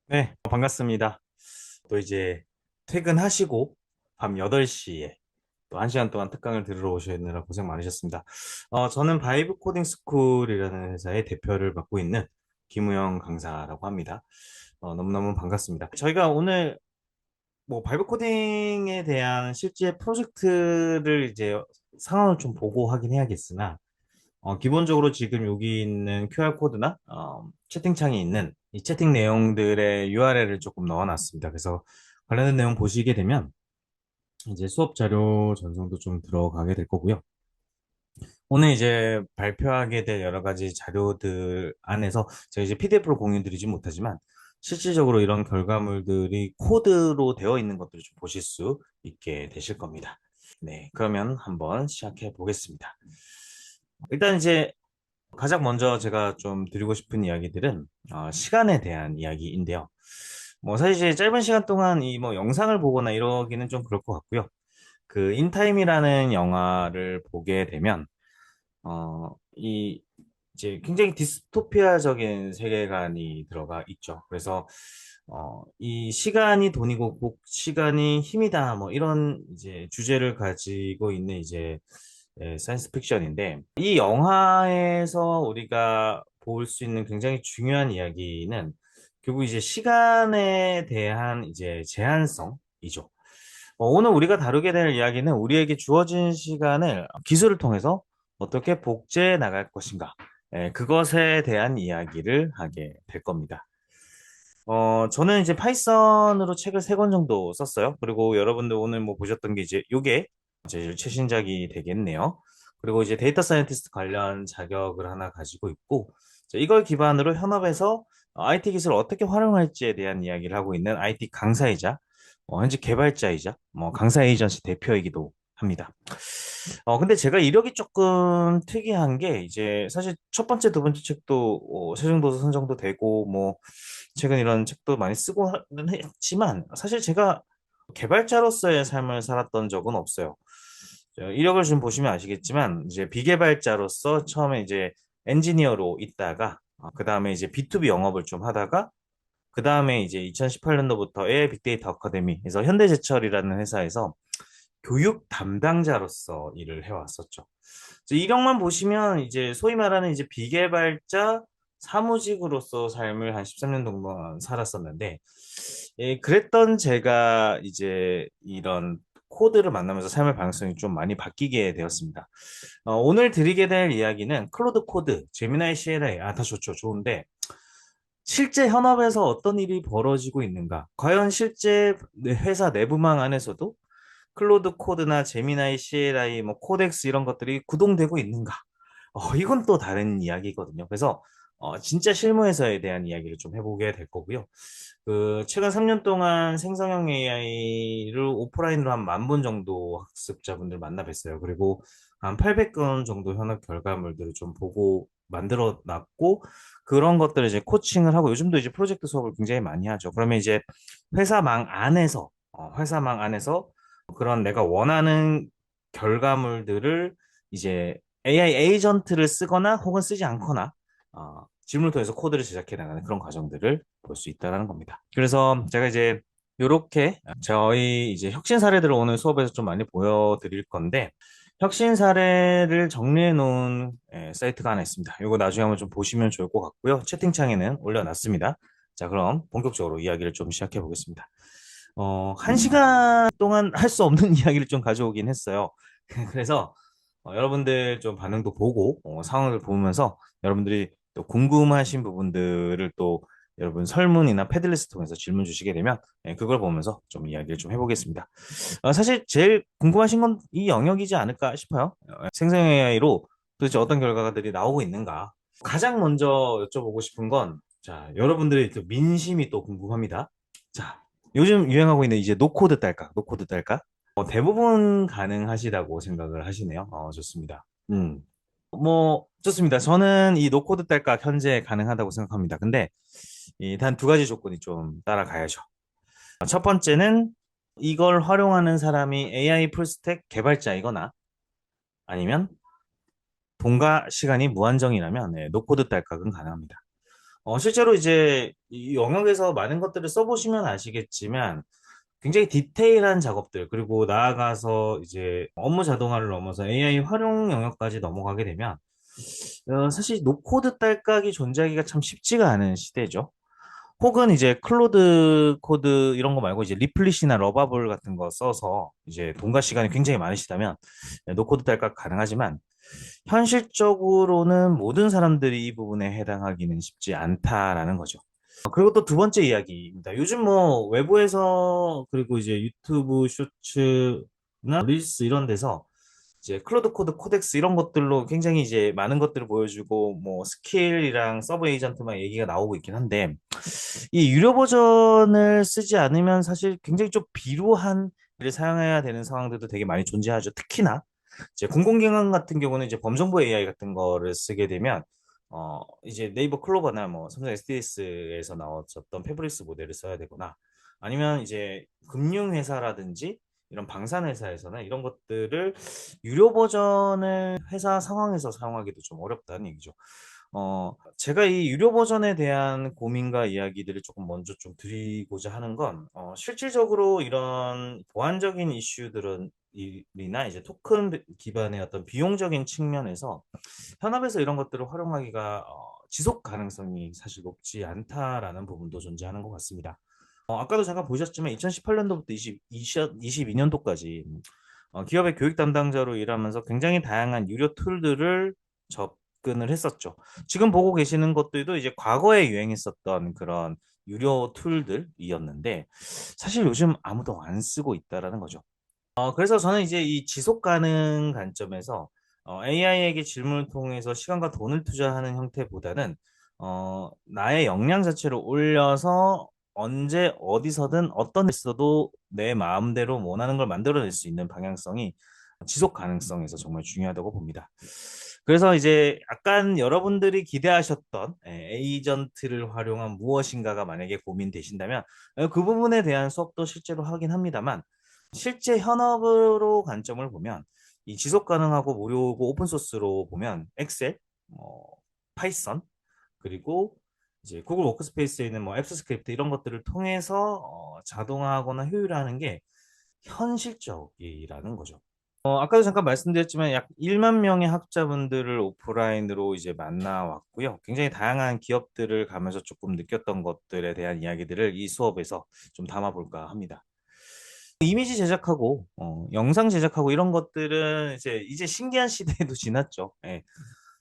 네, 반갑습니다. 또 이제 퇴근하시고 밤 8시에 또 1시간 동안 특강을 들으러 오시느라 고생 많으셨습니다. 저는 바이브 코딩 스쿨이라는 회사의 대표를 맡고 있는 김우영 강사라고 합니다. 너무너무 반갑습니다. 저희가 오늘 뭐 바이브 코딩에 대한 실제 프로젝트를 이제 상황을 좀 보고 하긴 해야겠으나 기본적으로 지금 여기 있는 QR코드나 채팅창에 있는 이 채팅 내용들의 URL을 조금 넣어놨습니다. 그래서 관련된 내용 보시게 되면 이제 수업 자료 전송도 좀 들어가게 될 거고요. 오늘 이제 발표하게 될 여러 가지 자료들 안에서 제가 이제 PDF로 공유 드리지 못하지만 실질적으로 이런 결과물들이 코드로 되어 있는 것들을 좀 보실 수 있게 되실 겁니다. 네, 그러면 한번 시작해 보겠습니다. 일단 이제 가장 먼저 제가 좀 드리고 싶은 이야기들은 시간에 대한 이야기인데요. 뭐 사실 이제 짧은 시간 동안 이 뭐 영상을 보거나 이러기는 좀 그럴 것 같고요. 그 인타임이라는 영화를 보게 되면 이 이제 굉장히 디스토피아적인 세계관이 들어가 있죠. 그래서 이 시간이 돈이고 꼭 시간이 힘이다 뭐 이런 이제 주제를 가지고 있는 이제 사이언스 픽션인데 이 영화에서 우리가 볼 수 있는 굉장히 중요한 이야기는 결국 이제 시간에 대한 이제 제한성이죠. 오늘 우리가 다루게 될 이야기는 우리에게 주어진 시간을 기술을 통해서 어떻게 복제해 나갈 것인가. 그것에 대한 이야기를 하게 될 겁니다. 저는 이제 파이썬으로 책을 3권 정도 썼어요. 그리고 여러분들 오늘 뭐 보셨던 게 이제 요게 제 최신작이 되겠네요. 그리고 이제 데이터 사이언티스트 관련 자격을 하나 가지고 있고, 이걸 기반으로 현업에서 IT 기술을 어떻게 활용할지에 대한 이야기를 하고 있는 IT 강사이자, 현재 개발자이자, 뭐 강사 에이전시 대표이기도 합니다. 근데 제가 이력이 조금 특이한 게 이제 사실 첫 번째, 두 번째 책도 세종도서 선정도 되고 뭐 최근 이런 책도 많이 쓰고는 했지만 사실 제가 개발자로서의 삶을 살았던 적은 없어요. 이력을 좀 보시면 아시겠지만 이제 비개발자로서 처음에 이제 엔지니어로 있다가 그 다음에 이제 B2B 영업을 좀 하다가 그 다음에 이제 2018년도부터 AI 빅데이터 아카데미에서 현대제철이라는 회사에서 교육 담당자로서 일을 해왔었죠. 이력만 보시면 이제 소위 말하는 이제 비개발자 사무직으로서 삶을 한 13년 동안 살았었는데, 그랬던 제가 이제 이런 코드를 만나면서 삶의 방향성이 좀 많이 바뀌게 되었습니다. 오늘 드리게 될 이야기는 클로드 코드, 제미나이 CLI, 다 좋죠. 좋은데, 실제 현업에서 어떤 일이 벌어지고 있는가? 과연 실제 회사 내부망 안에서도 클로드 코드나 제미나이 CLI, 뭐 코덱스 이런 것들이 구동되고 있는가? 이건 또 다른 이야기거든요. 그래서 진짜 실무에서에 대한 이야기를 좀 해보게 될 거고요. 그 최근 3년 동안 생성형 AI를 오프라인으로 한 10,000분 정도 학습자분들 만나 뵀어요. 그리고 한 800건 정도 현업 결과물들을 좀 보고 만들어 놨고 그런 것들을 이제 코칭을 하고 요즘도 이제 프로젝트 수업을 굉장히 많이 하죠. 그러면 이제 회사망 안에서 그런 내가 원하는 결과물들을 이제 AI 에이전트를 쓰거나 혹은 쓰지 않거나 질문을 통해서 코드를 제작해 나가는 그런 과정들을 볼 수 있다는 겁니다. 그래서 제가 이제 이렇게 저희 이제 혁신 사례들을 오늘 수업에서 좀 많이 보여드릴 건데 혁신 사례를 정리해 놓은 사이트가 하나 있습니다. 이거 나중에 한번 좀 보시면 좋을 것 같고요. 채팅창에는 올려놨습니다. 자, 그럼 본격적으로 이야기를 좀 시작해 보겠습니다. 1시간 동안 할 수 없는 이야기를 좀 가져오긴 했어요. 그래서 여러분들 좀 반응도 보고 상황을 보면서 여러분들이 또 궁금하신 부분들을 또 여러분 설문이나 패들리스트 통해서 질문 주시게 되면 그걸 보면서 좀 이야기를 좀 해보겠습니다. 사실 제일 궁금하신 건 이 영역이지 않을까 싶어요. 생성 AI로 도대체 어떤 결과들이 나오고 있는가. 가장 먼저 여쭤보고 싶은 건 자, 여러분들의 또 민심이 또 궁금합니다. 자, 요즘 유행하고 있는 이제 노코드 딸까? 노코드 딸까? 대부분 가능하시다고 생각을 하시네요. 좋습니다. 뭐, 좋습니다. 저는 이 노코드 딸까 현재 가능하다고 생각합니다. 근데 이 단 두 가지 조건이 좀 따라가야죠. 첫 번째는 이걸 활용하는 사람이 AI 풀스택 개발자이거나 아니면 돈과 시간이 무한정이라면 노코드 딸깍은 가능합니다. 실제로 이제 이 영역에서 많은 것들을 써보시면 아시겠지만 굉장히 디테일한 작업들, 그리고 나아가서 이제 업무 자동화를 넘어서 AI 활용 영역까지 넘어가게 되면, 사실 노코드 딸깍이 존재하기가 참 쉽지가 않은 시대죠. 혹은 이제 클로드 코드 이런 거 말고 이제 리플릿이나 러바블 같은 거 써서 이제 돈과 시간이 굉장히 많으시다면 노코드 딸깍 가능하지만 현실적으로는 모든 사람들이 이 부분에 해당하기는 쉽지 않다라는 거죠. 그리고 또 두 번째 이야기입니다. 요즘 뭐 외부에서 그리고 이제 유튜브 쇼츠나 릴스 이런 데서 이제 클로드 코드 코덱스 이런 것들로 굉장히 이제 많은 것들을 보여주고 뭐 스킬이랑 서브 에이전트만 얘기가 나오고 있긴 한데 이 유료 버전을 쓰지 않으면 사실 굉장히 좀 비루한 를 사용해야 되는 상황들도 되게 많이 존재하죠. 특히나 이제 공공기관 같은 경우는 이제 범정부 AI 같은 거를 쓰게 되면 이제 네이버 클로버나 뭐 삼성 SDS에서 나왔었던 패브릭스 모델을 써야 되거나 아니면 이제 금융회사라든지 이런 방산회사에서는 이런 것들을 유료 버전을 회사 상황에서 사용하기도 좀 어렵다는 얘기죠. 제가 이 유료 버전에 대한 고민과 이야기들을 조금 먼저 좀 드리고자 하는 건, 실질적으로 이런 보안적인 이슈들은 이나 이제 토큰 기반의 어떤 비용적인 측면에서 현업에서 이런 것들을 활용하기가 지속 가능성이 사실 높지 않다라는 부분도 존재하는 것 같습니다. 아까도 잠깐 보셨지만 2018년도부터 22년도까지 기업의 교육 담당자로 일하면서 굉장히 다양한 유료 툴들을 접근을 했었죠. 지금 보고 계시는 것들도 이제 과거에 유행했었던 그런 유료 툴들이었는데 사실 요즘 아무도 안 쓰고 있다라는 거죠. 그래서 저는 이제 이 지속 가능 관점에서 AI에게 질문을 통해서 시간과 돈을 투자하는 형태보다는 나의 역량 자체를 올려서 언제 어디서든 어떤 데서도 내 마음대로 원하는 걸 만들어낼 수 있는 방향성이 지속 가능성에서 정말 중요하다고 봅니다. 그래서 이제 약간 여러분들이 기대하셨던 에이전트를 활용한 무엇인가가 만약에 고민되신다면 그 부분에 대한 수업도 실제로 하긴 합니다만 실제 현업으로 관점을 보면 이 지속 가능하고 무료고 오픈 소스로 보면 엑셀, 파이썬 그리고 이제 구글 워크스페이스에 있는 뭐 앱스 스크립트 이런 것들을 통해서 자동화하거나 효율화하는 게 현실적이라는 거죠. 아까도 잠깐 말씀드렸지만 약 1만 명의 학자분들을 오프라인으로 이제 만나왔고요. 굉장히 다양한 기업들을 가면서 조금 느꼈던 것들에 대한 이야기들을 이 수업에서 좀 담아볼까 합니다. 이미지 제작하고 영상 제작하고 이런 것들은 이제 신기한 시대에도 지났죠. 예.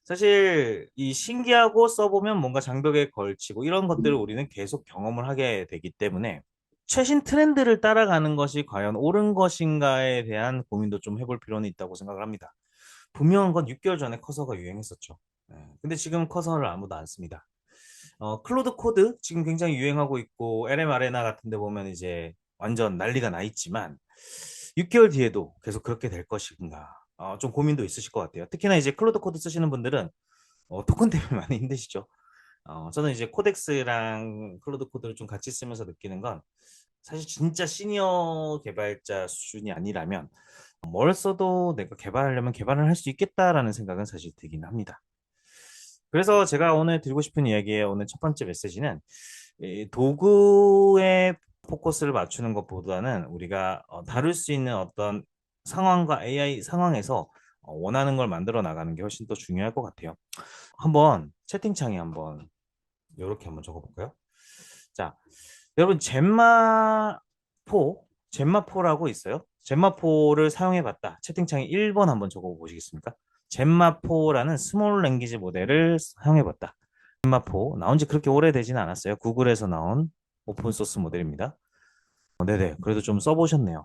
사실 이 신기하고 써보면 뭔가 장벽에 걸치고 이런 것들을 우리는 계속 경험을 하게 되기 때문에 최신 트렌드를 따라가는 것이 과연 옳은 것인가에 대한 고민도 좀 해볼 필요는 있다고 생각을 합니다. 분명한 건 6개월 전에 커서가 유행했었죠. 예. 근데 지금 커서를 아무도 안 씁니다. 클로드 코드 지금 굉장히 유행하고 있고 LM 아레나 같은 데 보면 이제 완전 난리가 나 있지만 6개월 뒤에도 계속 그렇게 될 것인가 좀 고민도 있으실 것 같아요. 특히나 이제 클로드 코드 쓰시는 분들은 토큰 때문에 많이 힘드시죠. 저는 이제 코덱스랑 클로드 코드를 좀 같이 쓰면서 느끼는 건 사실 진짜 시니어 개발자 수준이 아니라면 뭘 써도 내가 개발하려면 개발을 할 수 있겠다라는 생각은 사실 들긴 합니다. 그래서 제가 오늘 드리고 싶은 이야기의 오늘 첫 번째 메시지는 이 도구에 포커스를 맞추는 것보다는 우리가 다룰 수 있는 어떤 상황과 AI 상황에서 원하는 걸 만들어 나가는 게 훨씬 더 중요할 것 같아요. 한번 채팅창에 한번 이렇게 한번 적어볼까요? 자, 여러분 젠마포라고 있어요. 젠마포를 사용해봤다. 채팅창에 1번 한번 적어보시겠습니까? 젠마포라는 스몰 랭귀지 모델을 사용해봤다. 젠마포 나온 지 그렇게 오래되지는 않았어요. 구글에서 나온 오픈 소스 모델입니다. 네네. 그래도 좀 써보셨네요.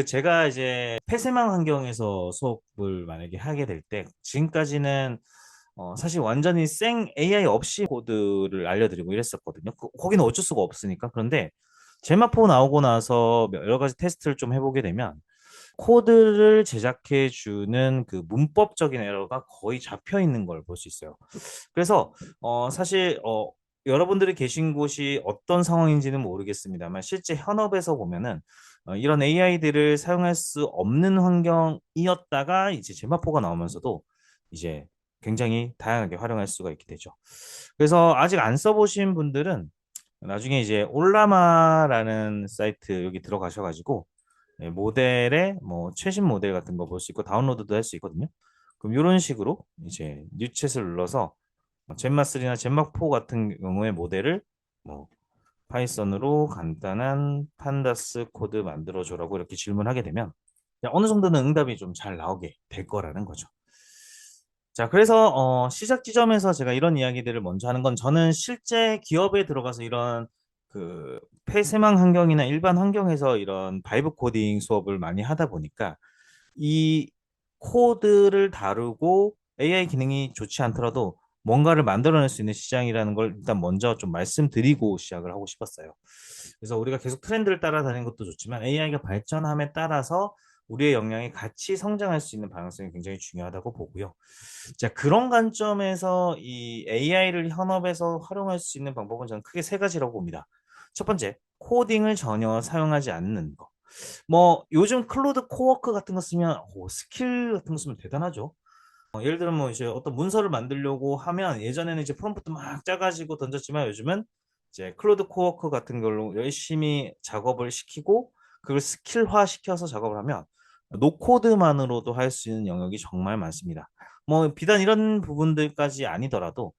제가 이제 폐쇄망 환경에서 수업을 만약에 하게 될 때, 지금까지는 사실 완전히 생 AI 없이 코드를 알려드리고 이랬었거든요. 거기는 어쩔 수가 없으니까. 그런데 제마포 나오고 나서 여러 가지 테스트를 좀 해보게 되면 코드를 제작해 주는 그 문법적인 에러가 거의 잡혀 있는 걸 볼 수 있어요. 그래서 사실 여러분들이 계신 곳이 어떤 상황인지는 모르겠습니다만 실제 현업에서 보면은 이런 AI들을 사용할 수 없는 환경이었다가 이제 제마포가 나오면서도 이제 굉장히 다양하게 활용할 수가 있게 되죠. 그래서 아직 안 써보신 분들은 나중에 이제 올라마라는 사이트 여기 들어가셔가지고 모델의 뭐 최신 모델 같은 거 볼 수 있고 다운로드도 할 수 있거든요. 그럼 이런 식으로 이제 뉴챗을 눌러서 젠마3나 젠마4 같은 경우의 모델을 뭐 파이썬으로 간단한 판다스 코드 만들어줘라고 이렇게 질문하게 되면 어느 정도는 응답이 좀 잘 나오게 될 거라는 거죠. 자, 그래서 시작 지점에서 제가 이런 이야기들을 먼저 하는 건 저는 실제 기업에 들어가서 이런 그 폐쇄망 환경이나 일반 환경에서 이런 바이브 코딩 수업을 많이 하다 보니까 이 코드를 다루고 AI 기능이 좋지 않더라도 뭔가를 만들어낼 수 있는 시장이라는 걸 일단 먼저 좀 말씀드리고 시작을 하고 싶었어요. 그래서 우리가 계속 트렌드를 따라다니는 것도 좋지만 AI가 발전함에 따라서 우리의 역량이 같이 성장할 수 있는 방향성이 굉장히 중요하다고 보고요. 자, 그런 관점에서 이 AI를 현업에서 활용할 수 있는 방법은 저는 크게 세 가지라고 봅니다. 첫 번째, 코딩을 전혀 사용하지 않는 거. 뭐 요즘 클로드 코워크 같은 거 쓰면 스킬 같은 거 쓰면 대단하죠. 예를 들면 뭐 이제 어떤 문서를 만들려고 하면 예전에는 이제 프롬프트 막 짜가지고 던졌지만 요즘은 이제 클로드 코워크 같은 걸로 열심히 작업을 시키고 그걸 스킬화 시켜서 작업을 하면 노코드만으로도 할 수 있는 영역이 정말 많습니다. 뭐 비단 이런 부분들까지 아니더라도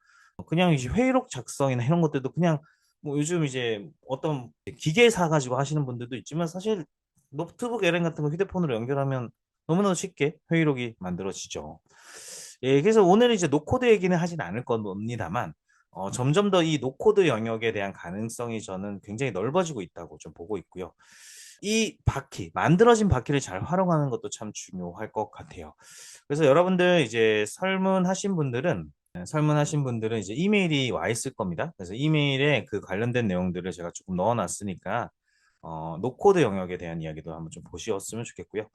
그냥 이제 회의록 작성이나 이런 것들도 그냥 뭐 요즘 이제 어떤 기계 사가지고 하시는 분들도 있지만 사실 노트북 LM 같은 거 휴대폰으로 연결하면 너무나도 쉽게 회의록이 만들어지죠. 예, 그래서 오늘 이제 노코드 얘기는 하진 않을 겁니다만, 점점 더 이 노코드 영역에 대한 가능성이 저는 굉장히 넓어지고 있다고 좀 보고 있고요. 이 바퀴, 만들어진 바퀴를 잘 활용하는 것도 참 중요할 것 같아요. 그래서 여러분들 이제 설문하신 분들은 이제 이메일이 와 있을 겁니다. 그래서 이메일에 그 관련된 내용들을 제가 조금 넣어놨으니까, 노코드 영역에 대한 이야기도 한번 좀 보셨으면 좋겠고요.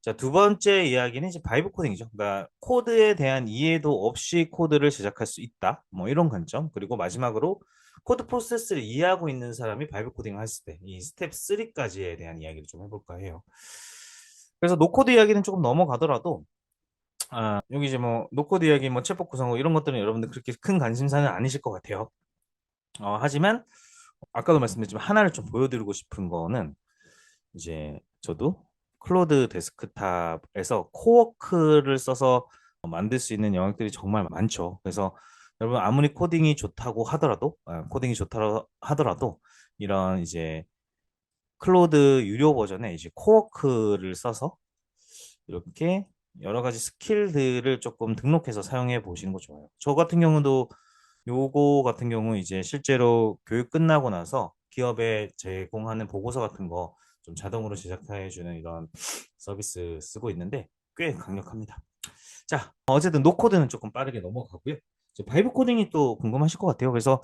자, 두 번째 이야기는 이제 바이브 코딩이죠. 그러니까 코드에 대한 이해도 없이 코드를 제작할 수 있다. 뭐 이런 관점. 그리고 마지막으로 코드 프로세스를 이해하고 있는 사람이 바이브 코딩을 했을 때 이 스텝 3까지에 대한 이야기를 좀 해볼까 해요. 그래서 노코드 이야기는 조금 넘어가더라도 여기 이제 뭐 노코드 이야기, 뭐 챗봇 구성 이런 것들은 여러분들 그렇게 큰 관심사는 아니실 것 같아요. 하지만 아까도 말씀드렸지만 하나를 좀 보여드리고 싶은 거는 이제 저도 클로드 데스크탑에서 코워크를 써서 만들 수 있는 영역들이 정말 많죠. 그래서 여러분 아무리 코딩이 좋다 하더라도 이런 이제 클로드 유료 버전에 이제 코워크를 써서 이렇게 여러 가지 스킬들을 조금 등록해서 사용해 보시는 거 좋아요. 저 같은 경우도 요거 같은 경우 이제 실제로 교육 끝나고 나서 기업에 제공하는 보고서 같은 거 좀 자동으로 제작해 주는 이런 서비스 쓰고 있는데 꽤 강력합니다. 자, 어쨌든 노코드는 조금 빠르게 넘어가고요. 이제 바이브 코딩이 또 궁금하실 것 같아요. 그래서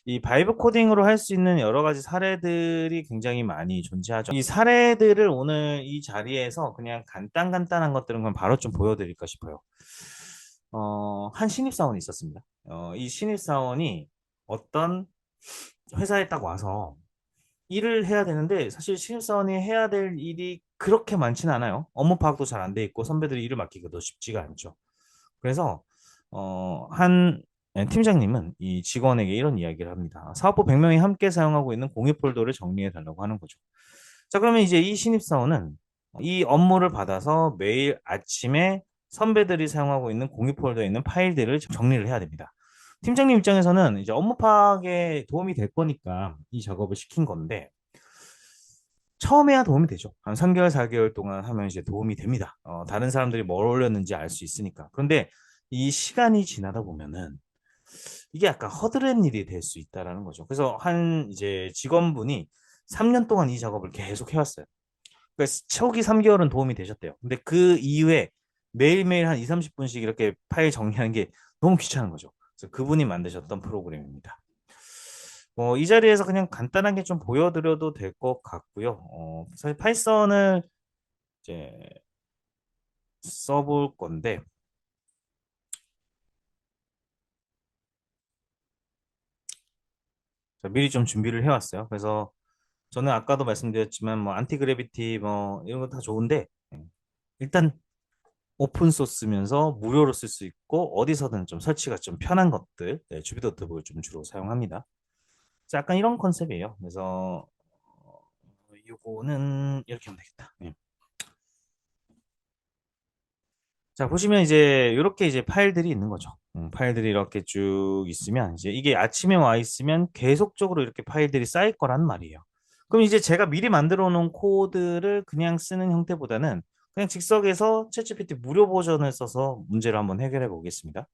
이 바이브 코딩으로 할 수 있는 여러 가지 사례들이 굉장히 많이 존재하죠. 이 사례들을 오늘 이 자리에서 그냥 간단한 것들은 그냥 바로 좀 보여드릴까 싶어요. 한 신입사원이 있었습니다. 이 신입사원이 어떤 회사에 딱 와서 일을 해야 되는데 사실 신입사원이 해야 될 일이 그렇게 많지는 않아요. 업무 파악도 잘 안 돼 있고 선배들이 일을 맡기기도 쉽지가 않죠. 그래서 한 팀장님은 이 직원에게 이런 이야기를 합니다. 사업부 100명이 함께 사용하고 있는 공유 폴더를 정리해 달라고 하는 거죠. 자, 그러면 이제 이 신입사원은 이 업무를 받아서 매일 아침에 선배들이 사용하고 있는 공유 폴더에 있는 파일들을 정리를 해야 됩니다. 팀장님 입장에서는 이제 업무 파악에 도움이 될 거니까 이 작업을 시킨 건데 처음에야 도움이 되죠. 한 3개월, 4개월 동안 하면 이제 도움이 됩니다. 다른 사람들이 뭘 올렸는지 알 수 있으니까. 그런데 이 시간이 지나다 보면은 이게 약간 허드렛 일이 될 수 있다라는 거죠. 그래서 한 이제 직원분이 3년 동안 이 작업을 계속 해왔어요. 그래서 초기 3개월은 도움이 되셨대요. 근데 그 이후에 매일매일 한 2, 30분씩 이렇게 파일 정리하는 게 너무 귀찮은 거죠. 그래서 그분이 만드셨던 프로그램입니다. 이 자리에서 그냥 간단하게 좀 보여드려도 될 것 같고요. 사실 파이썬을 이제 써볼 건데, 미리 좀 준비를 해왔어요. 그래서 저는 아까도 말씀드렸지만, 뭐, 안티그래비티, 뭐, 이런 거 다 좋은데, 일단 오픈 소스면서 무료로 쓸 수 있고 어디서든 좀 설치가 좀 편한 것들, 네, 주비더 노트북을 좀 주로 사용합니다. 자, 약간 이런 컨셉이에요. 그래서 요거는 이렇게 하면 되겠다. 예. 자, 보시면 이제 이렇게 이제 파일들이 있는 거죠. 파일들이 이렇게 쭉 있으면 이제 이게 아침에 와 있으면 계속적으로 이렇게 파일들이 쌓일 거란 말이에요. 그럼 이제 제가 미리 만들어 놓은 코드를 그냥 쓰는 형태보다는 그냥 즉석에서 챗GPT 무료 버전을 써서 문제를 한번 해결해 보겠습니다.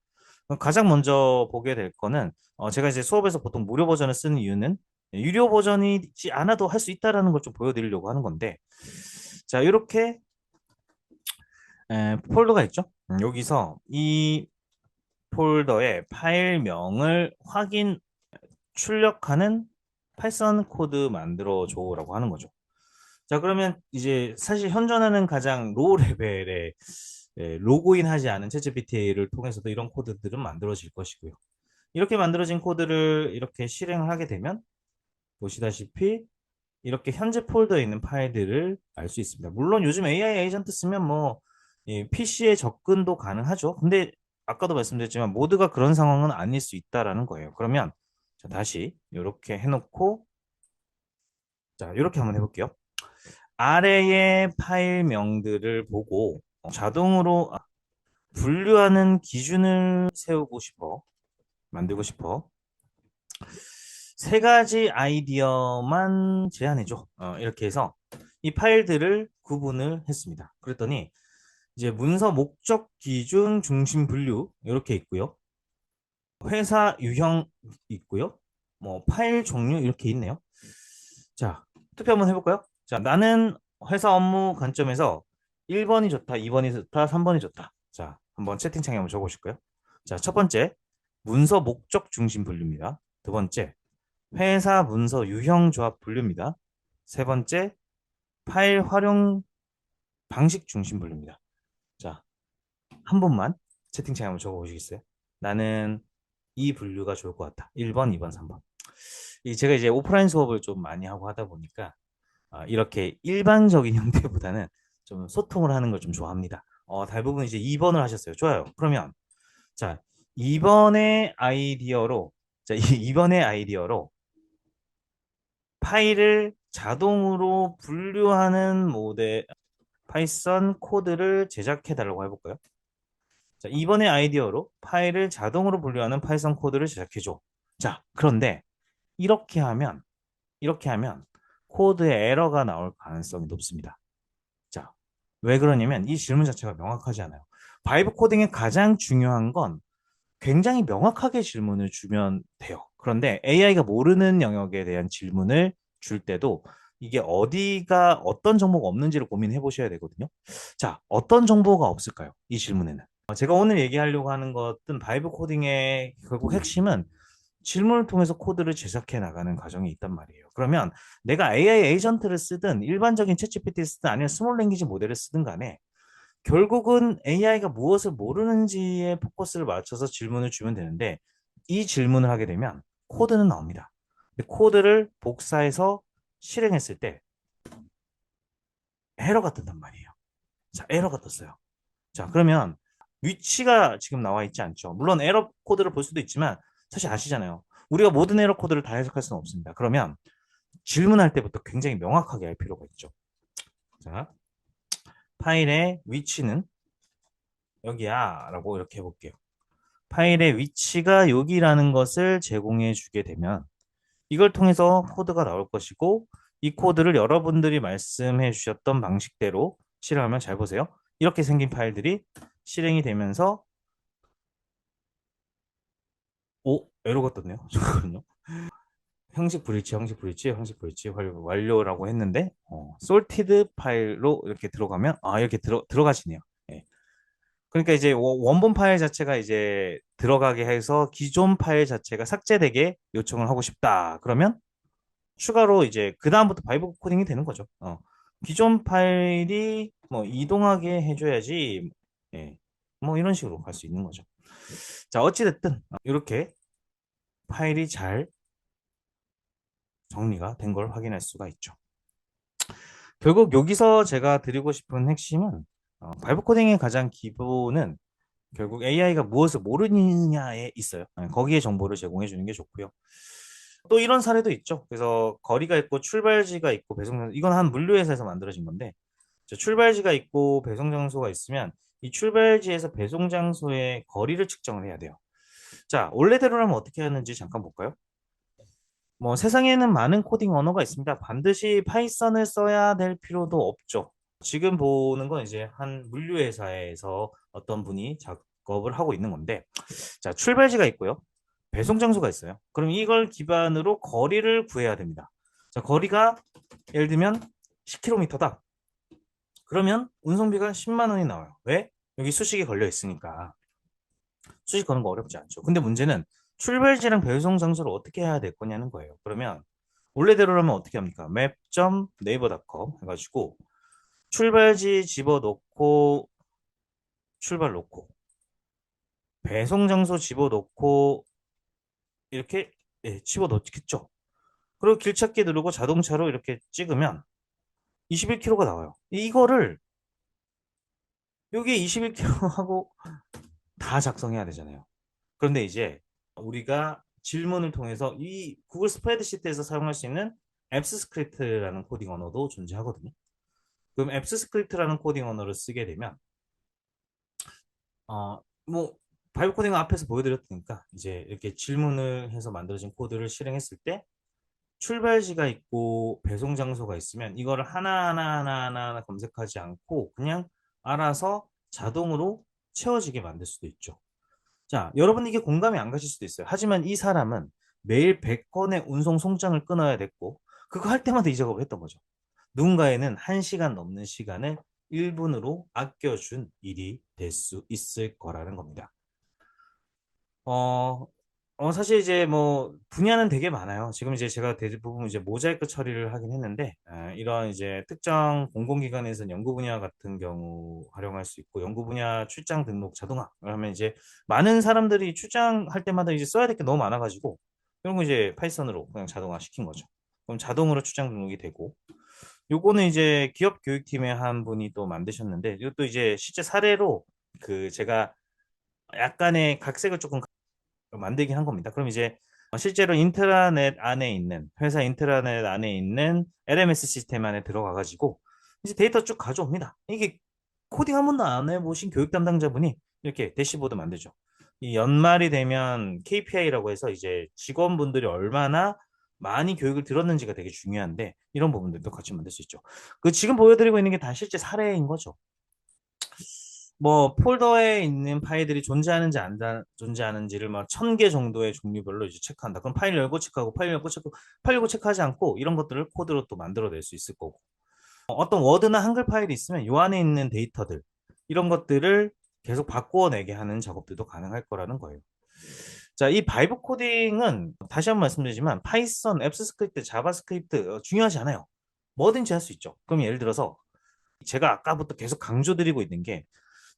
그럼 가장 먼저 보게 될 거는 제가 이제 수업에서 보통 무료 버전을 쓰는 이유는 유료 버전이지 않아도 할 수 있다라는 걸 좀 보여드리려고 하는 건데, 자, 이렇게 폴더가 있죠. 여기서 이 폴더의 파일명을 출력하는 파이썬 코드 만들어 줘라고 하는 거죠. 자, 그러면 이제 사실 현존하는 가장 로우 레벨의 로그인 하지 않은 챗GPT를 통해서도 이런 코드들은 만들어질 것이고요. 이렇게 만들어진 코드를 이렇게 실행을 하게 되면 보시다시피 이렇게 현재 폴더에 있는 파일들을 알 수 있습니다. 물론 요즘 AI 에이전트 쓰면 뭐 PC에 접근도 가능하죠. 근데 아까도 말씀드렸지만 모두가 그런 상황은 아닐 수 있다라는 거예요. 그러면 자, 다시 이렇게 해놓고 자, 이렇게 한번 해볼게요. 아래의 파일명들을 보고 자동으로 분류하는 기준을 세우고 싶어, 만들고 싶어. 세 가지 아이디어만 제안해줘. 이렇게 해서 이 파일들을 구분을 했습니다. 그랬더니 이제 문서 목적 기준 중심 분류 이렇게 있고요. 회사 유형 있고요. 뭐 파일 종류 이렇게 있네요. 자, 투표 한번 해볼까요? 자, 나는 회사 업무 관점에서 1번이 좋다, 2번이 좋다, 3번이 좋다. 자, 한번 채팅창에 한번 적어보실까요? 자, 첫 번째, 문서 목적 중심 분류입니다. 두 번째, 회사 문서 유형 조합 분류입니다. 세 번째, 파일 활용 방식 중심 분류입니다. 자, 한 번만 채팅창에 한번 적어보시겠어요? 나는 이 분류가 좋을 것 같다. 1번, 2번, 3번. 제가 이제 오프라인 수업을 좀 많이 하고 하다 보니까 이렇게 일반적인 형태보다는 좀 소통을 하는 걸 좀 좋아합니다. 대부분 이제 2번을 하셨어요. 좋아요. 그러면 자, 2번의 아이디어로 자, 2번의 아이디어로 파일을 자동으로 분류하는 모델 파이썬 코드를 제작해 달라고 해볼까요? 자, 이번의 아이디어로 파일을 자동으로 분류하는 파이썬 코드를 제작해 줘. 자, 그런데 이렇게 하면 코드에 에러가 나올 가능성이 높습니다. 자, 왜 그러냐면 이 질문 자체가 명확하지 않아요. 바이브 코딩의 가장 중요한 건 굉장히 명확하게 질문을 주면 돼요. 그런데 AI가 모르는 영역에 대한 질문을 줄 때도 이게 어디가 어떤 정보가 없는지를 고민해 보셔야 되거든요. 자, 어떤 정보가 없을까요? 이 질문에는. 제가 오늘 얘기하려고 하는 것은 바이브 코딩의 결국 핵심은 질문을 통해서 코드를 제작해 나가는 과정이 있단 말이에요. 그러면 내가 AI 에이전트를 쓰든 일반적인 챗GPT를 쓰든 아니면 스몰 랭귀지 모델을 쓰든 간에 결국은 AI가 무엇을 모르는지에 포커스를 맞춰서 질문을 주면 되는데 이 질문을 하게 되면 코드는 나옵니다. 근데 코드를 복사해서 실행했을 때 에러가 뜬단 말이에요. 자, 에러가 떴어요. 자, 그러면 위치가 지금 나와 있지 않죠. 물론 에러 코드를 볼 수도 있지만 사실 아시잖아요. 우리가 모든 에러 코드를 다 해석할 수는 없습니다. 그러면 질문할 때부터 굉장히 명확하게 할 필요가 있죠. 자, 파일의 위치는 여기야 라고 이렇게 해볼게요. 파일의 위치가 여기라는 것을 제공해 주게 되면 이걸 통해서 코드가 나올 것이고 이 코드를 여러분들이 말씀해 주셨던 방식대로 실행하면 잘 보세요. 이렇게 생긴 파일들이 실행이 되면서 에러가 떴네요. 잠깐만요. 형식 브리치 완료라고 했는데 솔티드 파일로 이렇게 들어가면 이렇게 들어가시네요. 예. 그러니까 이제 원본 파일 자체가 이제 들어가게 해서 기존 파일 자체가 삭제되게 요청을 하고 싶다. 그러면 추가로 이제 그 다음부터 바이브 코딩이 되는 거죠. 기존 파일이 뭐 이동하게 해줘야지. 예. 뭐 이런 식으로 갈 수 있는 거죠. 자, 어찌됐든 이렇게 파일이 잘 정리가 된 걸 확인할 수가 있죠. 결국 여기서 제가 드리고 싶은 핵심은 바이브 코딩의 가장 기본은 결국 AI가 무엇을 모르느냐에 있어요. 거기에 정보를 제공해 주는 게 좋고요. 또 이런 사례도 있죠. 그래서 거리가 있고 출발지가 있고 배송 장소, 이건 한 물류회사에서 만들어진 건데, 출발지가 있고 배송 장소가 있으면 이 출발지에서 배송 장소의 거리를 측정을 해야 돼요. 자, 원래대로라면 어떻게 하는지 잠깐 볼까요? 뭐 세상에는 많은 코딩 언어가 있습니다. 반드시 파이썬을 써야 될 필요도 없죠. 지금 보는 건 이제 한 물류회사에서 어떤 분이 작업을 하고 있는 건데, 자, 출발지가 있고요. 배송 장소가 있어요. 그럼 이걸 기반으로 거리를 구해야 됩니다. 자, 거리가 예를 들면 10km다. 그러면 운송비가 10만 원이 나와요. 왜? 여기 수식이 걸려 있으니까. 수식 거는 거 어렵지 않죠. 근데 문제는 출발지랑 배송 장소를 어떻게 해야 될 거냐는 거예요. 그러면 원래대로라면 어떻게 합니까? map.naver.com 해가지고 출발지 집어넣고 출발 놓고 배송 장소 집어넣고 이렇게 집어넣겠죠. 그리고 길찾기 누르고 자동차로 이렇게 찍으면 21km가 나와요. 이거를 여기 21km 하고 다 작성해야 되잖아요. 그런데 이제 우리가 질문을 통해서 이 구글 스프레드시트에서 사용할 수 있는 앱스 스크립트라는 코딩 언어도 존재하거든요. 그럼 앱스 스크립트라는 코딩 언어를 쓰게 되면 뭐 바이브 코딩 앞에서 보여드렸으니까 이제 이렇게 질문을 해서 만들어진 코드를 실행했을 때 출발지가 있고 배송 장소가 있으면 이거를 하나하나 검색하지 않고 그냥 알아서 자동으로 채워지게 만들 수도 있죠. 자, 여러분 이게 공감이 안 가실 수도 있어요. 하지만 이 사람은 매일 100건의 운송 송장을 끊어야 됐고 그거 할 때마다 이 작업을 했던 거죠. 누군가에는 1시간 넘는 시간을 1분으로 아껴준 일이 될 수 있을 거라는 겁니다. 어, 사실 이제 뭐 분야는 되게 많아요. 지금 이제 제가 대부분 이제 모자이크 처리를 하긴 했는데, 이런 이제 특정 공공기관에서 연구 분야 같은 경우 활용할 수 있고, 연구 분야 출장 등록 자동화 하면 이제 많은 사람들이 출장할 때마다 이제 써야 될 게 너무 많아가지고, 이런 거 이제 파이썬으로 그냥 자동화 시킨 거죠. 그럼 자동으로 출장 등록이 되고, 요거는 이제 기업 교육팀의 한 분이 또 만드셨는데, 이것도 이제 실제 사례로 그 제가 약간의 각색을 조금 만들긴 한 겁니다. 그럼 이제 실제로 인트라넷 안에 있는 회사 인트라넷 안에 있는 LMS 시스템 안에 들어가 가지고 이제 데이터 쭉 가져옵니다. 이게 코딩 한 번도 안 해보신 교육 담당자분이 이렇게 대시보드 만들죠. 이 연말이 되면 KPI라고 해서 이제 직원분들이 얼마나 많이 교육을 들었는지가 되게 중요한데 이런 부분들도 같이 만들 수 있죠. 그 지금 보여드리고 있는 게 다 실제 사례인 거죠. 뭐 폴더에 있는 파일들이 존재하는지 안 존재하는지를 막 1000개 정도의 종류별로 이제 체크한다. 그럼 파일 열고 체크하고 파일 열고 체크, 파일 열고 체크하지 않고 이런 것들을 코드로 또 만들어낼 수 있을 거고. 어떤 워드나 한글 파일이 있으면 요 안에 있는 데이터들 이런 것들을 계속 바꾸어내게 하는 작업들도 가능할 거라는 거예요. 자, 이 바이브 코딩은 다시 한번 말씀드리지만 파이썬, 앱스 스크립트, 자바스크립트 중요하지 않아요. 뭐든지 할 수 있죠. 그럼 예를 들어서 제가 아까부터 계속 강조드리고 있는 게